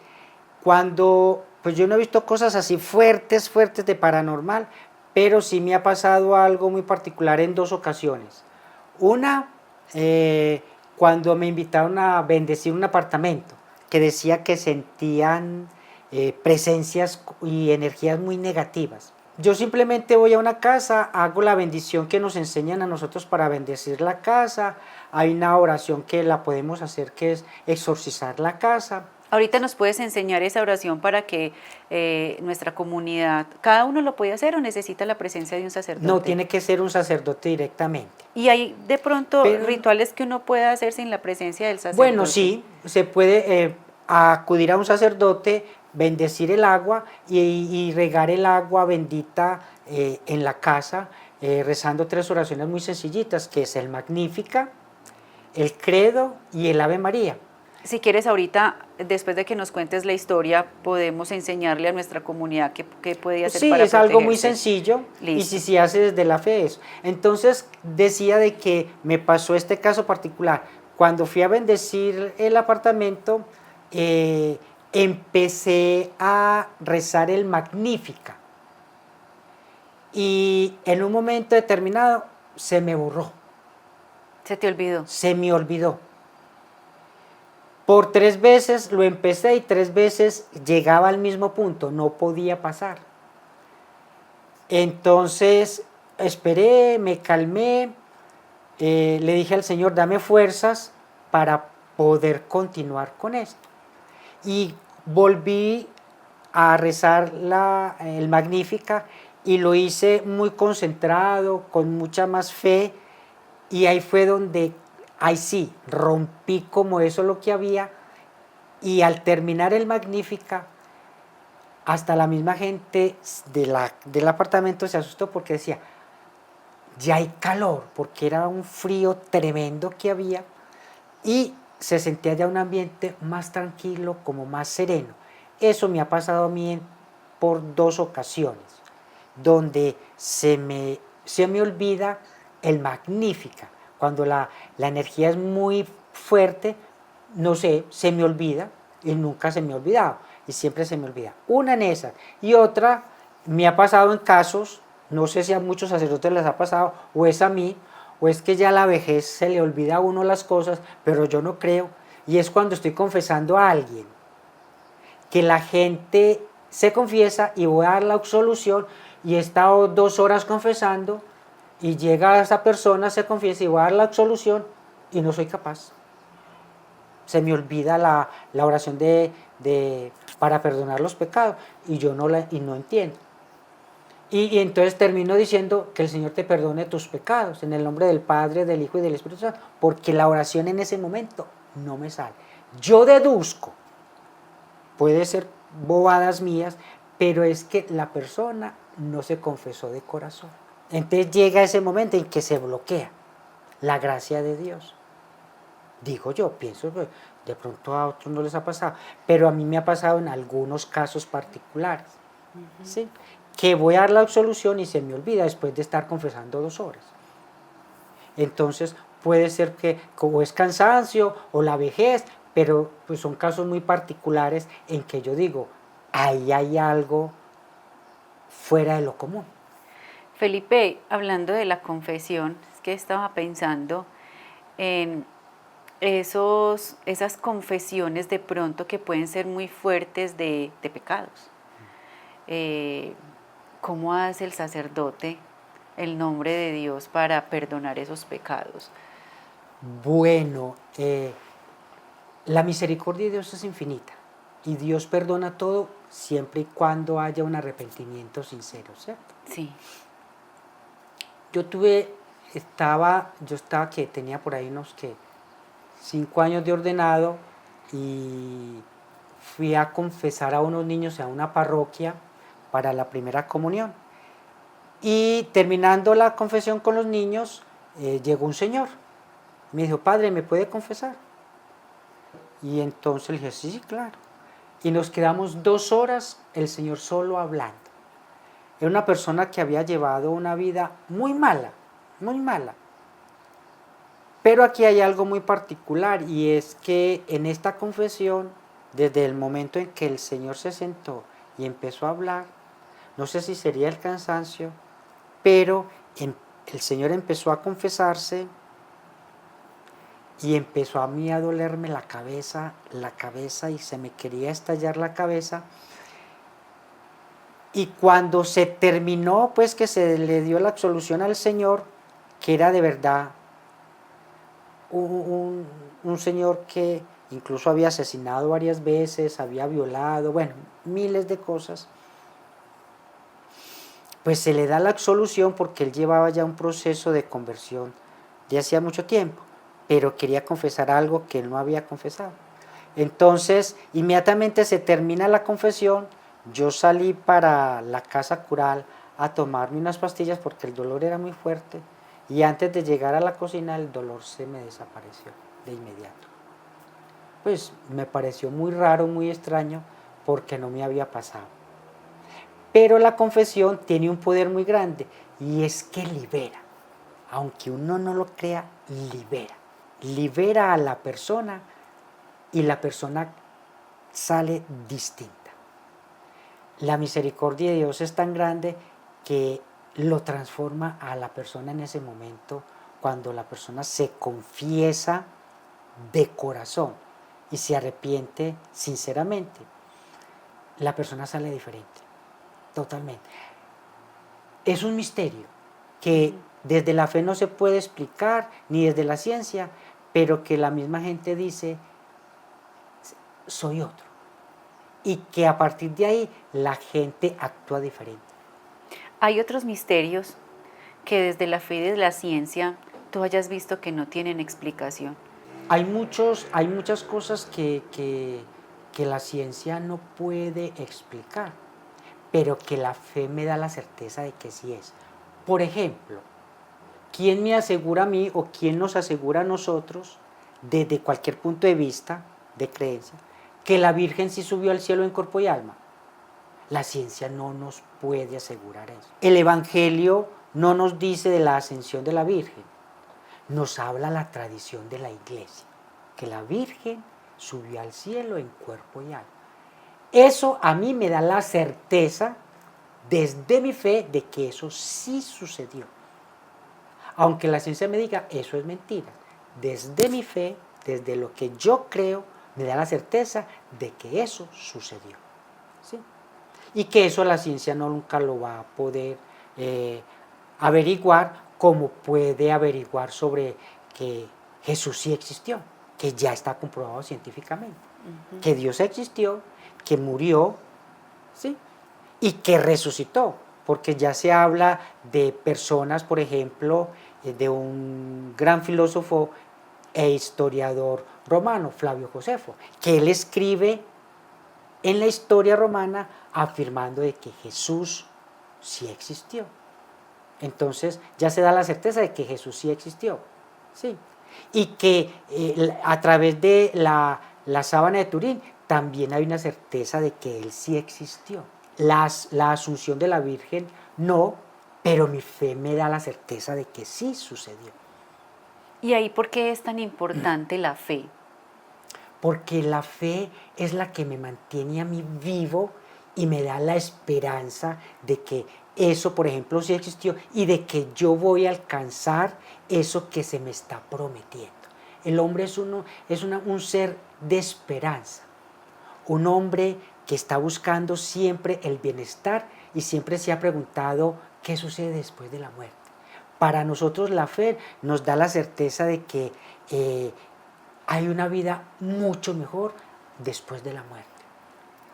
Cuando, pues yo no he visto cosas así fuertes de paranormal, pero sí me ha pasado algo muy particular en dos ocasiones. Una, cuando me invitaron a bendecir un apartamento, que decía que sentían presencias y energías muy negativas. Yo simplemente voy a una casa, hago la bendición que nos enseñan a nosotros para bendecir la casa. Hay una oración que la podemos hacer, que es exorcizar la casa. Ahorita nos puedes enseñar esa oración para que nuestra comunidad, cada uno lo puede hacer o necesita la presencia de un sacerdote. No, tiene que ser un sacerdote directamente. Y hay de pronto Pero, rituales que uno puede hacer sin la presencia del sacerdote. bueno, sí, se puede acudir a un sacerdote, bendecir el agua y regar el agua bendita en la casa, rezando 3 oraciones muy sencillitas, que es el Magnífica, el Credo y el Ave María. Si quieres ahorita, después de que nos cuentes la historia, podemos enseñarle a nuestra comunidad qué puede hacer sí, para es algo muy protegerse. sencillo. Listo. Y si se hace desde la fe eso. Entonces decía de que me pasó este caso particular. Cuando fui a bendecir el apartamento, empecé a rezar el Magnífica. Y en un momento determinado se me borró. ¿Se te olvidó? Se me olvidó. Por 3 veces lo empecé y 3 veces llegaba al mismo punto, no podía pasar. Entonces esperé, me calmé, le dije al Señor, dame fuerzas para poder continuar con esto. Y volví a rezar el Magnífica y lo hice muy concentrado, con mucha más fe, y ahí fue donde, ahí sí, rompí como eso lo que había, y al terminar el Magnífica, hasta la misma gente del apartamento se asustó porque decía, ya hay calor, porque era un frío tremendo que había, y se sentía ya un ambiente más tranquilo, como más sereno. Eso me ha pasado a mí por 2 ocasiones, donde se me olvida el Magnífica. Cuando la energía es muy fuerte, no sé, se me olvida, y nunca se me ha olvidado, y siempre se me olvida. Una en esa, y otra me ha pasado en casos, no sé si a muchos sacerdotes les ha pasado, o es a mí, o es que ya a la vejez se le olvida a uno las cosas, pero yo no creo, y es cuando estoy confesando a alguien, que la gente se confiesa y voy a dar la absolución, y he estado 2 horas confesando, y llega esa persona, se confiesa y voy a dar la absolución, y no soy capaz. Se me olvida la oración para perdonar los pecados, y yo no entiendo. Y entonces termino diciendo que el Señor te perdone tus pecados, en el nombre del Padre, del Hijo y del Espíritu Santo, porque la oración en ese momento no me sale. Yo deduzco, puede ser bobadas mías, pero es que la persona no se confesó de corazón. Entonces llega ese momento en que se bloquea la gracia de Dios. Digo yo, pienso, de pronto a otros no les ha pasado, pero a mí me ha pasado en algunos casos particulares. ¿Sí? Que voy a dar la absolución y se me olvida después de estar confesando 2 horas. Entonces puede ser que como es cansancio o la vejez, pero pues son casos muy particulares en que yo digo, ahí hay algo fuera de lo común. Felipe, hablando de la confesión, es que estaba pensando en esas confesiones de pronto que pueden ser muy fuertes de pecados. ¿Cómo hace el sacerdote el nombre de Dios para perdonar esos pecados? Bueno, la misericordia de Dios es infinita y Dios perdona todo siempre y cuando haya un arrepentimiento sincero, ¿cierto? Sí. Yo estaba que tenía por ahí unos 5 años de ordenado y fui a confesar a unos niños a una parroquia para la primera comunión. Y terminando la confesión con los niños, llegó un señor. Me dijo, padre, ¿me puede confesar? Y entonces le dije, sí, claro. Y nos quedamos 2 horas el señor solo hablando. Era una persona que había llevado una vida muy mala, muy mala. Pero aquí hay algo muy particular y es que en esta confesión, desde el momento en que el Señor se sentó y empezó a hablar, no sé si sería el cansancio, pero el Señor empezó a confesarse y empezó a mí a dolerme la cabeza y se me quería estallar la cabeza. Y cuando se terminó, pues que se le dio la absolución al Señor, que era de verdad un Señor que incluso había asesinado varias veces, había violado, bueno, miles de cosas, pues se le da la absolución porque él llevaba ya un proceso de conversión de hacía mucho tiempo, pero quería confesar algo que él no había confesado. Entonces, inmediatamente se termina la confesión, yo salí para la casa cural a tomarme unas pastillas porque el dolor era muy fuerte y antes de llegar a la cocina el dolor se me desapareció de inmediato. Pues me pareció muy raro, muy extraño, porque no me había pasado. Pero la confesión tiene un poder muy grande y es que libera. Aunque uno no lo crea, libera. Libera a la persona y la persona sale distinta. La misericordia de Dios es tan grande que lo transforma a la persona en ese momento cuando la persona se confiesa de corazón y se arrepiente sinceramente. La persona sale diferente, totalmente. Es un misterio que desde la fe no se puede explicar, ni desde la ciencia, pero que la misma gente dice, soy otro. Y que a partir de ahí la gente actúa diferente. Hay otros misterios que desde la fe y desde la ciencia tú hayas visto que no tienen explicación. Hay muchas cosas que la ciencia no puede explicar, pero que la fe me da la certeza de que sí es. Por ejemplo, ¿quién me asegura a mí o quién nos asegura a nosotros, desde cualquier punto de vista, de creencia, que la Virgen sí subió al cielo en cuerpo y alma? La ciencia no nos puede asegurar eso. El Evangelio no nos dice de la ascensión de la Virgen, nos habla la tradición de la Iglesia, que la Virgen subió al cielo en cuerpo y alma. Eso a mí me da la certeza, desde mi fe, de que eso sí sucedió. Aunque la ciencia me diga, eso es mentira. Desde mi fe, desde lo que yo creo, me da la certeza de que eso sucedió. ¿Sí? Y que eso la ciencia no nunca lo va a poder averiguar, como puede averiguar sobre que Jesús sí existió, que ya está comprobado científicamente, que Dios existió, que murió, ¿sí? Y que resucitó, porque ya se habla de personas, por ejemplo, de un gran filósofo e historiador romano, Flavio Josefo, que él escribe en la historia romana afirmando de que Jesús sí existió. Entonces ya se da la certeza de que Jesús sí existió, ¿sí? Y que a través de la sábana de Turín también hay una certeza de que Él sí existió. La asunción de la Virgen no, pero mi fe me da la certeza de que sí sucedió. ¿Y ahí por qué es tan importante la fe? Porque la fe es la que me mantiene a mí vivo y me da la esperanza de que eso, por ejemplo, sí existió y de que yo voy a alcanzar eso que se me está prometiendo. El hombre es un ser de esperanza, un hombre que está buscando siempre el bienestar y siempre se ha preguntado qué sucede después de la muerte. Para nosotros la fe nos da la certeza de que hay una vida mucho mejor después de la muerte.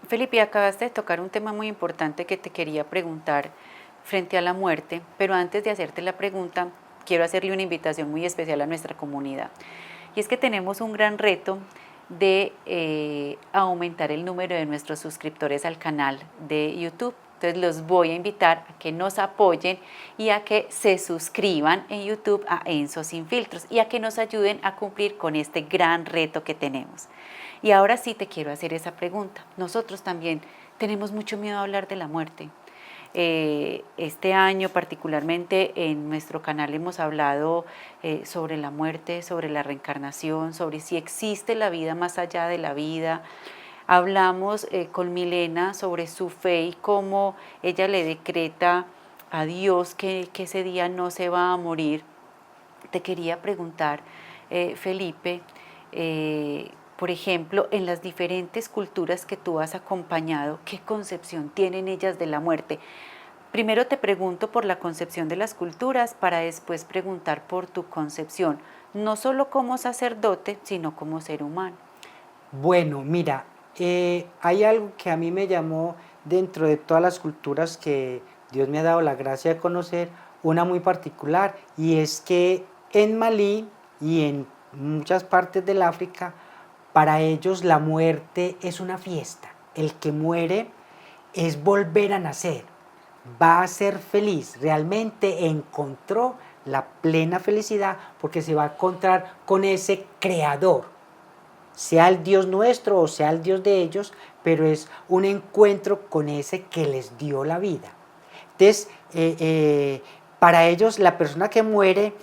Felipe, acabaste de tocar un tema muy importante que te quería preguntar frente a la muerte, pero antes de hacerte la pregunta, quiero hacerle una invitación muy especial a nuestra comunidad. Y es que tenemos un gran reto de aumentar el número de nuestros suscriptores al canal de YouTube. Entonces los voy a invitar a que nos apoyen y a que se suscriban en YouTube a Enzo Sin Filtros y a que nos ayuden a cumplir con este gran reto que tenemos. Y ahora sí te quiero hacer esa pregunta. Nosotros también tenemos mucho miedo a hablar de la muerte. Este año particularmente en nuestro canal hemos hablado sobre la muerte, sobre la reencarnación, sobre si existe la vida más allá de la vida. Hablamos con Milena sobre su fe y cómo ella le decreta a Dios que ese día no se va a morir. Te quería preguntar, Felipe, por ejemplo, en las diferentes culturas que tú has acompañado, ¿qué concepción tienen ellas de la muerte? Primero te pregunto por la concepción de las culturas para después preguntar por tu concepción, no solo como sacerdote, sino como ser humano. Bueno, mira, hay algo que a mí me llamó dentro de todas las culturas que Dios me ha dado la gracia de conocer, una muy particular, y es que en Malí y en muchas partes del África, para ellos la muerte es una fiesta. El que muere es volver a nacer, va a ser feliz, realmente encontró la plena felicidad porque se va a encontrar con ese creador, sea el Dios nuestro o sea el Dios de ellos, pero es un encuentro con ese que les dio la vida. Entonces, para ellos la persona que muere,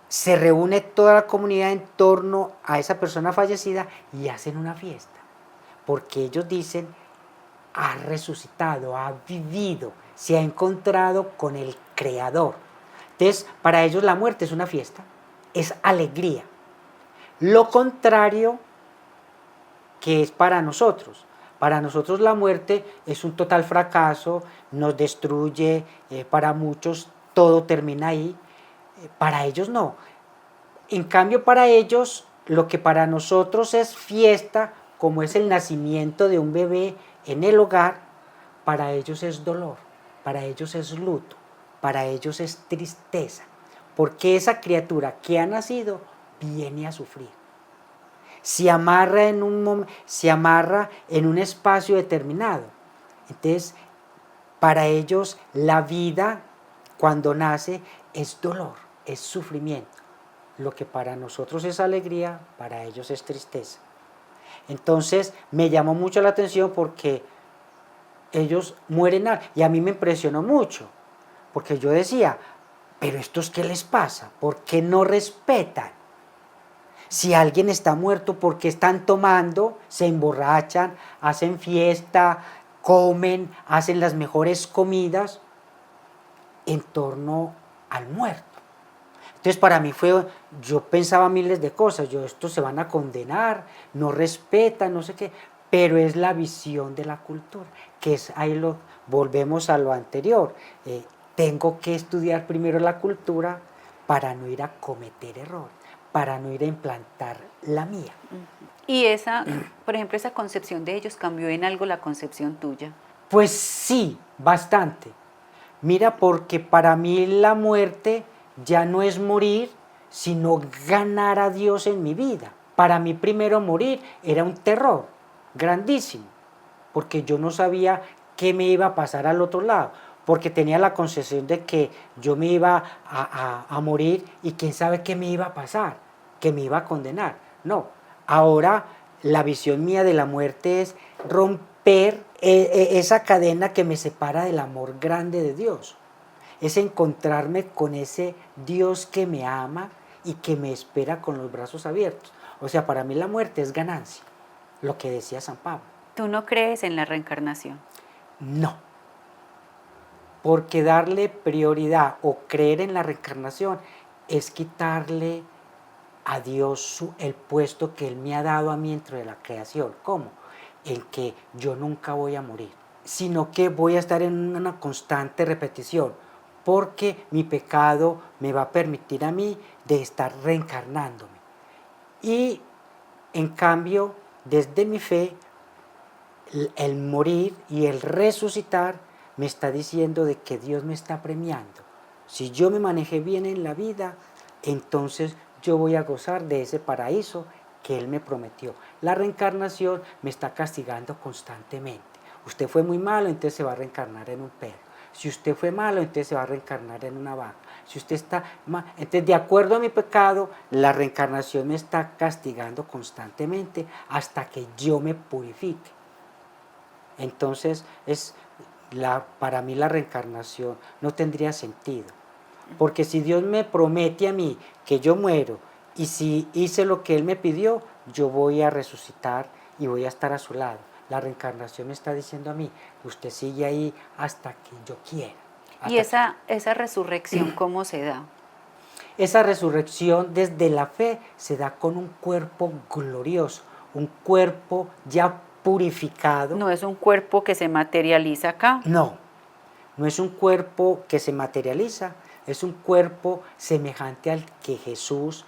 se reúne toda la comunidad en torno a esa persona fallecida y hacen una fiesta, porque ellos dicen, ha resucitado, ha vivido, se ha encontrado con el Creador. Entonces, para ellos la muerte es una fiesta, es alegría. Lo contrario que es para nosotros. Para nosotros la muerte es un total fracaso, nos destruye, para muchos todo termina ahí, para ellos no. En cambio para ellos lo que para nosotros es fiesta, como es el nacimiento de un bebé en el hogar, para ellos es dolor, para ellos es luto, para ellos es tristeza, porque esa criatura que ha nacido viene a sufrir. Se amarra en un espacio determinado. Entonces, para ellos la vida cuando nace es dolor, es sufrimiento. Lo que para nosotros es alegría, para ellos es tristeza. Entonces me llamó mucho la atención porque ellos mueren y a mí me impresionó mucho, porque yo decía, pero ¿estos qué les pasa? ¿Por qué no respetan? Si alguien está muerto, ¿por qué están tomando? Se emborrachan, hacen fiesta, comen, hacen las mejores comidas en torno al muerto. Entonces para mí yo pensaba miles de cosas, estos se van a condenar, no respetan, no sé qué, pero es la visión de la cultura, que es volvemos a lo anterior, tengo que estudiar primero la cultura para no ir a cometer errores, para no ir a implantar la mía. Y por ejemplo, esa concepción de ellos cambió en algo la concepción tuya. Pues sí, bastante. Mira, porque para mí la muerte ya no es morir, sino ganar a Dios en mi vida. Para mí primero morir era un terror grandísimo, porque yo no sabía qué me iba a pasar al otro lado, porque tenía la concepción de que yo me iba a morir y quién sabe qué me iba a pasar, que me iba a condenar. No, ahora la visión mía de la muerte es romper esa cadena que me separa del amor grande de Dios. Es encontrarme con ese Dios que me ama y que me espera con los brazos abiertos. O sea, para mí la muerte es ganancia, lo que decía San Pablo. ¿Tú no crees en la reencarnación? No, porque darle prioridad o creer en la reencarnación es quitarle a Dios el puesto que Él me ha dado a mí dentro de la creación. ¿Cómo? En que yo nunca voy a morir, sino que voy a estar en una constante repetición, porque mi pecado me va a permitir a mí de estar reencarnándome. Y en cambio, desde mi fe, el morir y el resucitar me está diciendo de que Dios me está premiando. Si yo me manejé bien en la vida, entonces yo voy a gozar de ese paraíso que Él me prometió. La reencarnación me está castigando constantemente. Usted fue muy malo, entonces se va a reencarnar en un perro. Si usted fue malo, entonces se va a reencarnar en una vaca. Si usted está mal, entonces de acuerdo a mi pecado, la reencarnación me está castigando constantemente hasta que yo me purifique. Entonces para mí la reencarnación no tendría sentido. Porque si Dios me promete a mí que yo muero y si hice lo que Él me pidió, yo voy a resucitar y voy a estar a su lado. La reencarnación me está diciendo a mí, usted sigue ahí hasta que yo quiera. ¿Y esa resurrección cómo se da? Esa resurrección desde la fe se da con un cuerpo glorioso, un cuerpo ya purificado. No es un cuerpo que se materializa acá. No, no es un cuerpo que se materializa, es un cuerpo semejante al que Jesús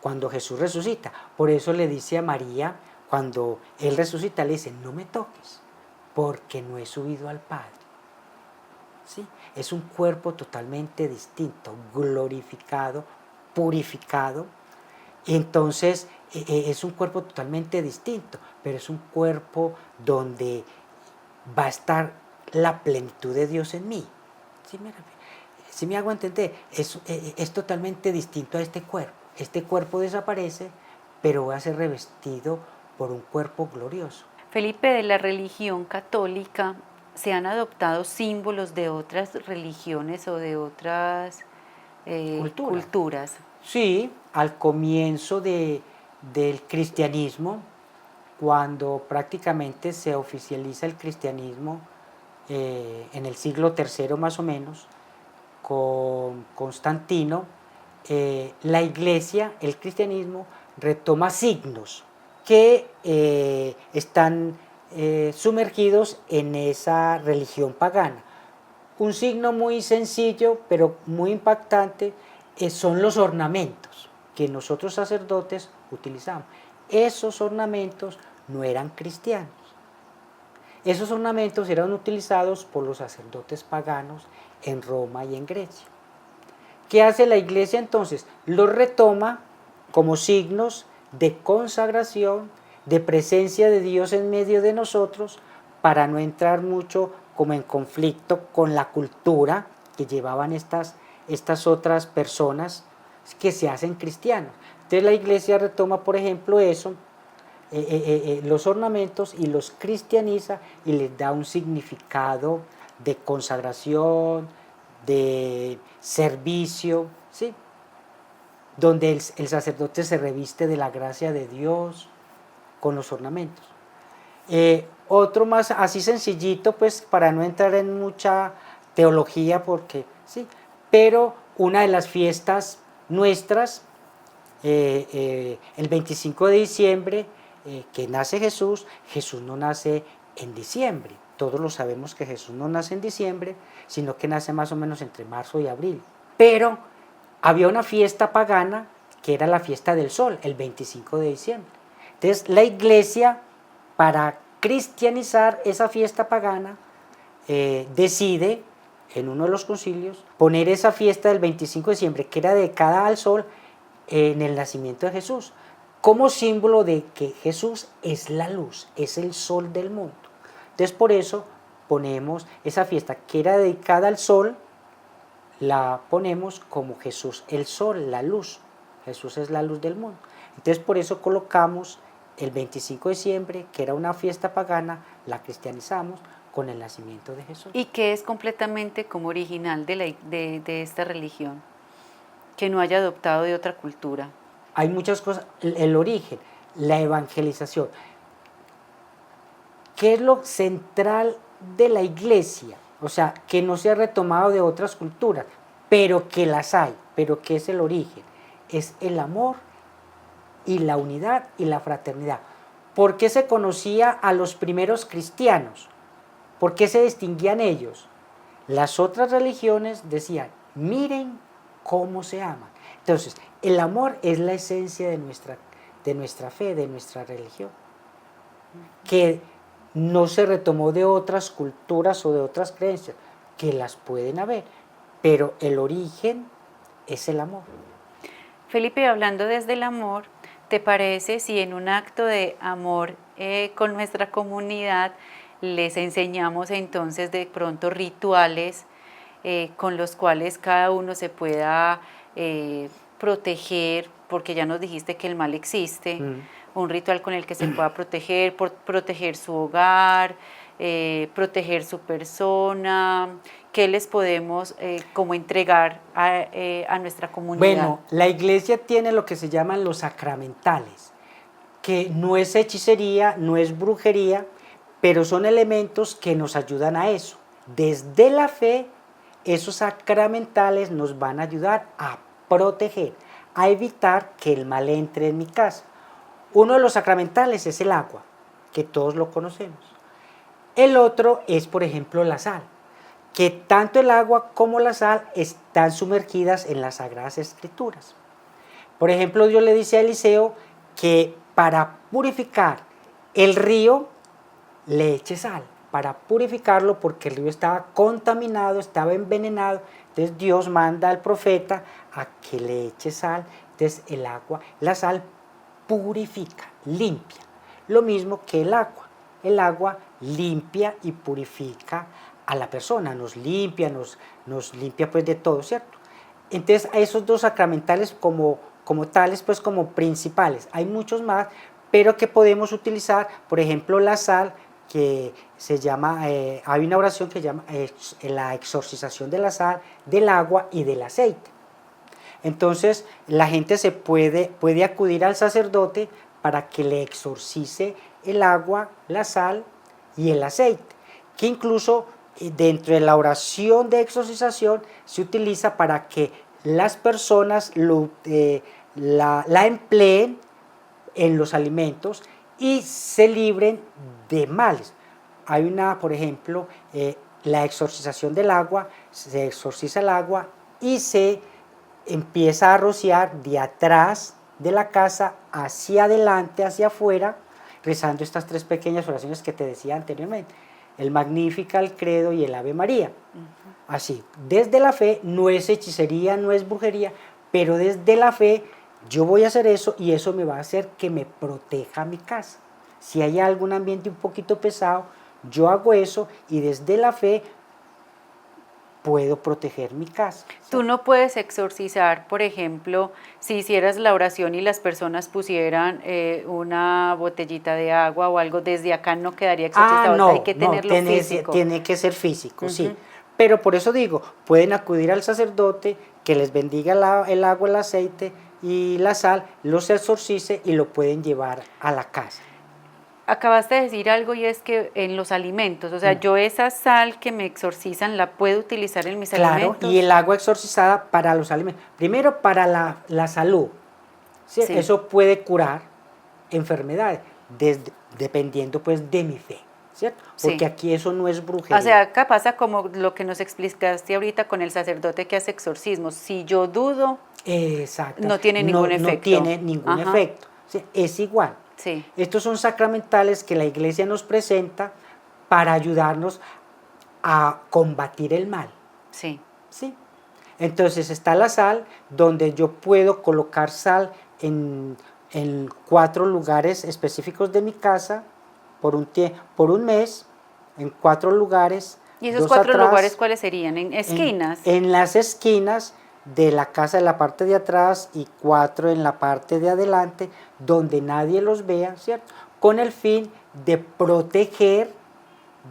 cuando Jesús resucita. Por eso le dice a María, cuando Él resucita, le dice, no me toques, porque no he subido al Padre. ¿Sí? Es un cuerpo totalmente distinto, glorificado, purificado. Entonces, es un cuerpo totalmente distinto, pero es un cuerpo donde va a estar la plenitud de Dios en mí. ¿Sí me hago entender? Es totalmente distinto a este cuerpo. Este cuerpo desaparece, pero va a ser revestido por un cuerpo glorioso. Felipe, de la religión católica, ¿se han adoptado símbolos de otras religiones o de otras culturas? Sí, al comienzo del cristianismo, cuando prácticamente se oficializa el cristianismo en el siglo III más o menos, con Constantino, la iglesia, el cristianismo, retoma signos que están sumergidos en esa religión pagana. Un signo muy sencillo, pero muy impactante, son los ornamentos que nosotros sacerdotes utilizamos. Esos ornamentos no eran cristianos. Esos ornamentos eran utilizados por los sacerdotes paganos en Roma y en Grecia. ¿Qué hace la iglesia entonces? Los retoma como signos de consagración, de presencia de Dios en medio de nosotros, para no entrar mucho como en conflicto con la cultura que llevaban estas otras personas que se hacen cristianos. Entonces la iglesia retoma, por ejemplo, eso, los ornamentos, y los cristianiza y les da un significado de consagración, de servicio, ¿sí? Donde el sacerdote se reviste de la gracia de Dios con los ornamentos. Otro más así sencillito, pues para no entrar en mucha teología, porque sí, pero una de las fiestas nuestras, el 25 de diciembre, que nace Jesús. Jesús no nace en diciembre, todos lo sabemos que Jesús no nace en diciembre, sino que nace más o menos entre marzo y abril. Pero había una fiesta pagana que era la fiesta del sol, el 25 de diciembre. Entonces la iglesia, para cristianizar esa fiesta pagana, decide en uno de los concilios poner esa fiesta del 25 de diciembre, que era dedicada al sol, en el nacimiento de Jesús, como símbolo de que Jesús es la luz, es el sol del mundo. Entonces por eso ponemos esa fiesta que era dedicada al sol, la ponemos como Jesús el sol, la luz. Jesús es la luz del mundo. Entonces por eso colocamos el 25 de diciembre, que era una fiesta pagana, la cristianizamos con el nacimiento de Jesús. ¿Y qué es completamente como original de esta religión, que no haya adoptado de otra cultura? Hay muchas cosas, el origen, la evangelización. ¿Qué es lo central de la iglesia? O sea, que no se ha retomado de otras culturas, pero que las hay. Pero ¿qué es el origen? Es el amor y la unidad y la fraternidad. ¿Por qué se conocía a los primeros cristianos? ¿Por qué se distinguían ellos? Las otras religiones decían, miren cómo se aman. Entonces, el amor es la esencia de nuestra fe, de nuestra religión, que no se retomó de otras culturas o de otras creencias, que las pueden haber, pero el origen es el amor. Felipe, hablando desde el amor, ¿te parece si en un acto de amor con nuestra comunidad les enseñamos entonces de pronto rituales con los cuales cada uno se pueda proteger, porque ya nos dijiste que el mal existe, un ritual con el que se pueda proteger, proteger su hogar, proteger su persona? ¿Qué les podemos como entregar a nuestra comunidad? Bueno, la iglesia tiene lo que se llaman los sacramentales, que no es hechicería, no es brujería, pero son elementos que nos ayudan a eso. Desde la fe, esos sacramentales nos van a ayudar a proteger, a evitar que el mal entre en mi casa. Uno de los sacramentales es el agua, que todos lo conocemos. El otro es, por ejemplo, la sal, que tanto el agua como la sal están sumergidas en las Sagradas Escrituras. Por ejemplo, Dios le dice a Eliseo que para purificar el río le eche sal, para purificarlo porque el río estaba contaminado, estaba envenenado. Entonces Dios manda al profeta a que le eche sal. Entonces el agua, la sal purifica, limpia. Lo mismo que el agua limpia y purifica a la persona, nos limpia pues de todo, ¿cierto? Entonces a esos dos sacramentales como tales, pues como principales, hay muchos más, pero que podemos utilizar, por ejemplo la sal, que se llama, hay una oración que se llama la exorcización de la sal, del agua y del aceite. Entonces la gente puede acudir al sacerdote para que le exorcice el agua, la sal y el aceite, que incluso dentro de la oración de exorcización se utiliza para que las personas la empleen en los alimentos y se libren de males. Hay por ejemplo, la exorcización del agua, se exorciza el agua y se empieza a rociar de atrás de la casa hacia adelante, hacia afuera, rezando estas tres pequeñas oraciones que te decía anteriormente: el Magnífica, el Credo y el Ave María. Así, desde la fe, no es hechicería, no es brujería, pero desde la fe yo voy a hacer eso y eso me va a hacer que me proteja mi casa. Si hay algún ambiente un poquito pesado, yo hago eso y desde la fe puedo proteger mi casa. Tú no puedes exorcizar, por ejemplo, si hicieras la oración y las personas pusieran una botellita de agua o algo, desde acá no quedaría exorcizado, No, hay que tenerlo físico. Tiene que ser físico, sí. Pero por eso digo, pueden acudir al sacerdote que les bendiga el agua, el aceite y la sal, los exorcice y lo pueden llevar a la casa. Acabaste de decir algo y es que en los alimentos, o sea, yo esa sal que me exorcizan la puedo utilizar en mis alimentos. Claro, y el agua exorcizada para los alimentos. Primero para la salud, ¿sí? Sí. Eso puede curar enfermedades, dependiendo pues de mi fe, ¿cierto? Porque sí, aquí eso no es brujería. O sea, acá pasa como lo que nos explicaste ahorita con el sacerdote que hace exorcismos. Si yo dudo, exacto, no tiene ningún efecto. No tiene ningún efecto, ¿sí? Es igual. Sí. Estos son sacramentales que la Iglesia nos presenta para ayudarnos a combatir el mal. Sí. ¿Sí? Entonces está la sal, donde yo puedo colocar sal en 4 lugares específicos de mi casa por un mes, en 4 lugares. ¿Y esos 4 lugares cuáles serían? ¿En esquinas? En las esquinas de la casa, de la parte de atrás, y 4 en la parte de adelante, donde nadie los vea, ¿cierto? Con el fin de proteger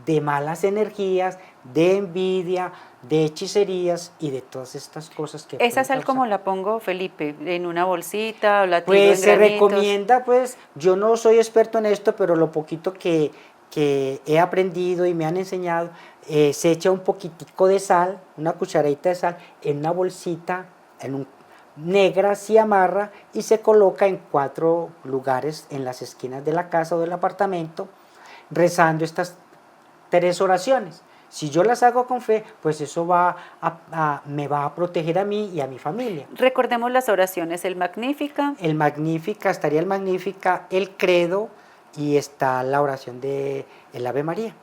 de malas energías, de envidia, de hechicerías y de todas estas cosas que... ¿Esa sal cómo la pongo, Felipe? ¿En una bolsita o la tiro pues en se granitos? Recomienda, pues, yo no soy experto en esto, pero lo poquito que he aprendido y me han enseñado, se echa un poquitico de sal, una cucharadita de sal, en una bolsita, negra, se amarra y se coloca en 4 lugares en las esquinas de la casa o del apartamento, rezando estas 3 oraciones. Si yo las hago con fe, pues eso me va a proteger a mí y a mi familia. Recordemos las oraciones: el Magnífica. El Magnífica, estaría el Magnífica, el Credo, y está la oración de el Ave María.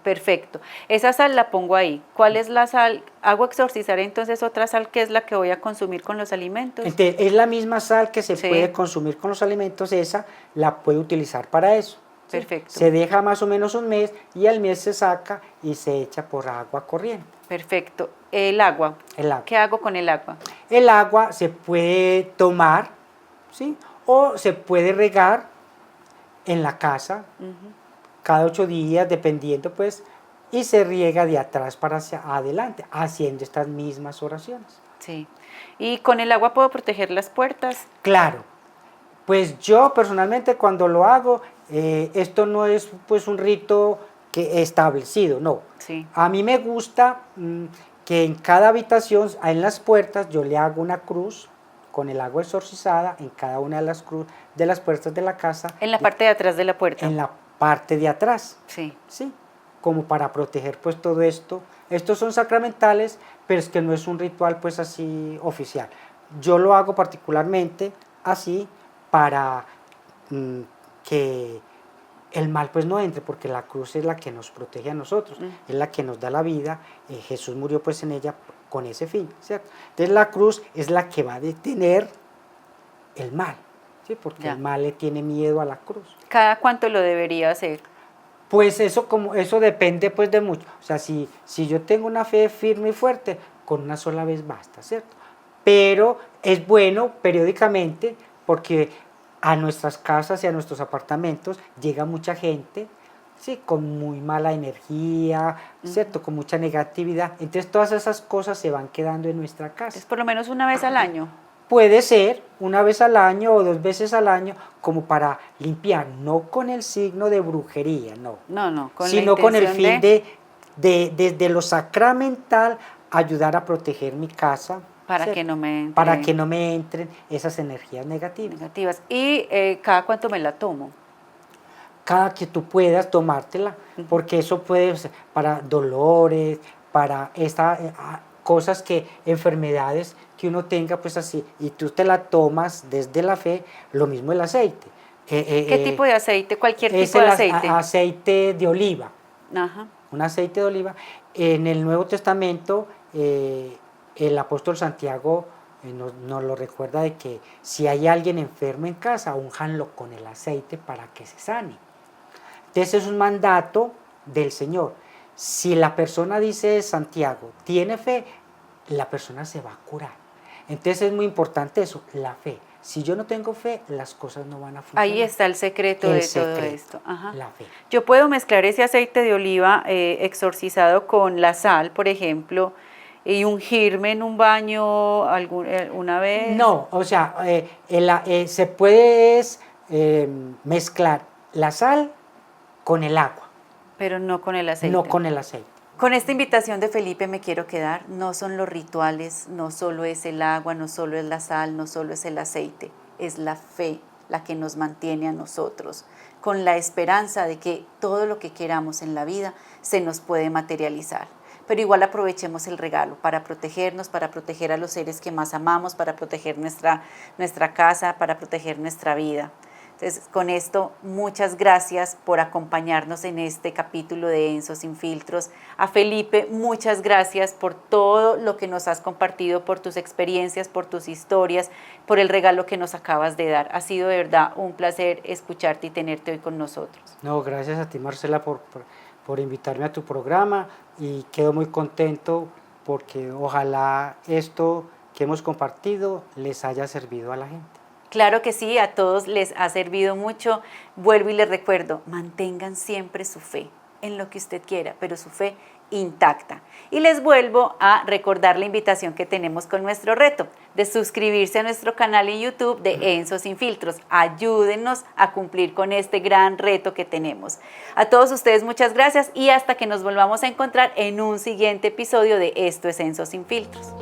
Perfecto. Esa sal la pongo ahí. ¿Cuál es la sal? Hago exorcizar entonces otra sal que es la que voy a consumir con los alimentos. Entonces, es la misma sal que se puede consumir con los alimentos, esa la puede utilizar para eso. ¿Sí? Perfecto. Se deja más o menos un mes y al mes se saca y se echa por agua corriente. Perfecto. El agua. ¿Qué hago con el agua? El agua se puede tomar, ¿sí? O se puede regar en la casa, cada 8 días, dependiendo pues, y se riega de atrás para hacia adelante, haciendo estas mismas oraciones. Sí. ¿Y con el agua puedo proteger las puertas? Claro. Pues yo personalmente cuando lo hago, esto no es pues un rito establecido, no. Sí. A mí me gusta que en cada habitación, en las puertas, yo le hago una cruz con el agua exorcizada en cada una de las puertas de la casa. En la parte de atrás de la puerta. En la parte de atrás. Sí. Sí, como para proteger pues todo esto. Estos son sacramentales, pero es que no es un ritual pues así oficial. yo lo hago particularmente así para que el mal pues no entre, porque la cruz es la que nos protege a nosotros, es la que nos da la vida. Jesús murió pues en ella con ese fin, ¿cierto? Entonces la cruz es la que va a detener el mal, ¿sí? Porque el mal le tiene miedo a la cruz. ¿Cada cuánto lo debería hacer? Pues eso depende pues de mucho. O sea, si yo tengo una fe firme y fuerte, con una sola vez basta, ¿cierto? Pero es bueno periódicamente, porque a nuestras casas y a nuestros apartamentos llega mucha gente, ¿sí? Con muy mala energía, ¿cierto? Con mucha negatividad. Entonces todas esas cosas se van quedando en nuestra casa. Es por lo menos una vez al año. Puede ser una vez al año o 2 veces al año, como para limpiar, no con el signo de brujería, no, sino con el fin de desde lo sacramental ayudar a proteger mi casa, para ¿cierto? que no me entren esas energías negativas. ¿Y cada cuánto me la tomo? Cada que tú puedas tomártela, porque eso puede ser para dolores, para cosas enfermedades que uno tenga, pues así, y tú te la tomas desde la fe. Lo mismo el aceite. ¿Qué tipo de aceite? Cualquier tipo de aceite. Aceite de oliva. Ajá. Un aceite de oliva. En el Nuevo Testamento, el apóstol Santiago nos lo recuerda, de que si hay alguien enfermo en casa, únjanlo con el aceite para que se sane. Entonces es un mandato del Señor. Si la persona, dice Santiago, tiene fe, la persona se va a curar. Entonces es muy importante eso, la fe. Si yo no tengo fe, las cosas no van a funcionar. Ahí está el secreto de todo esto. Ajá. La fe. Yo puedo mezclar ese aceite de oliva exorcizado con la sal, por ejemplo, y ungirme en un baño una vez. No, o sea, se puede mezclar la sal con el agua. Pero no con el aceite. No con el aceite. Con esta invitación de Felipe me quiero quedar. No son los rituales, no solo es el agua, no solo es la sal, no solo es el aceite. Es la fe la que nos mantiene a nosotros, con la esperanza de que todo lo que queramos en la vida se nos puede materializar. Pero igual aprovechemos el regalo para protegernos, para proteger a los seres que más amamos, para proteger nuestra casa, para proteger nuestra vida. Entonces, con esto, muchas gracias por acompañarnos en este capítulo de Enzo Sin Filtros. A Felipe, muchas gracias por todo lo que nos has compartido, por tus experiencias, por tus historias, por el regalo que nos acabas de dar. Ha sido de verdad un placer escucharte y tenerte hoy con nosotros. No, gracias a ti, Marcela, por invitarme a tu programa, y quedo muy contento porque ojalá esto que hemos compartido les haya servido a la gente. Claro que sí, a todos les ha servido mucho. Vuelvo y les recuerdo, mantengan siempre su fe en lo que usted quiera, pero su fe intacta. Y les vuelvo a recordar la invitación que tenemos con nuestro reto de suscribirse a nuestro canal en YouTube de Enzo Sin Filtros. Ayúdennos a cumplir con este gran reto que tenemos. A todos ustedes muchas gracias y hasta que nos volvamos a encontrar en un siguiente episodio de Esto es Enzo Sin Filtros.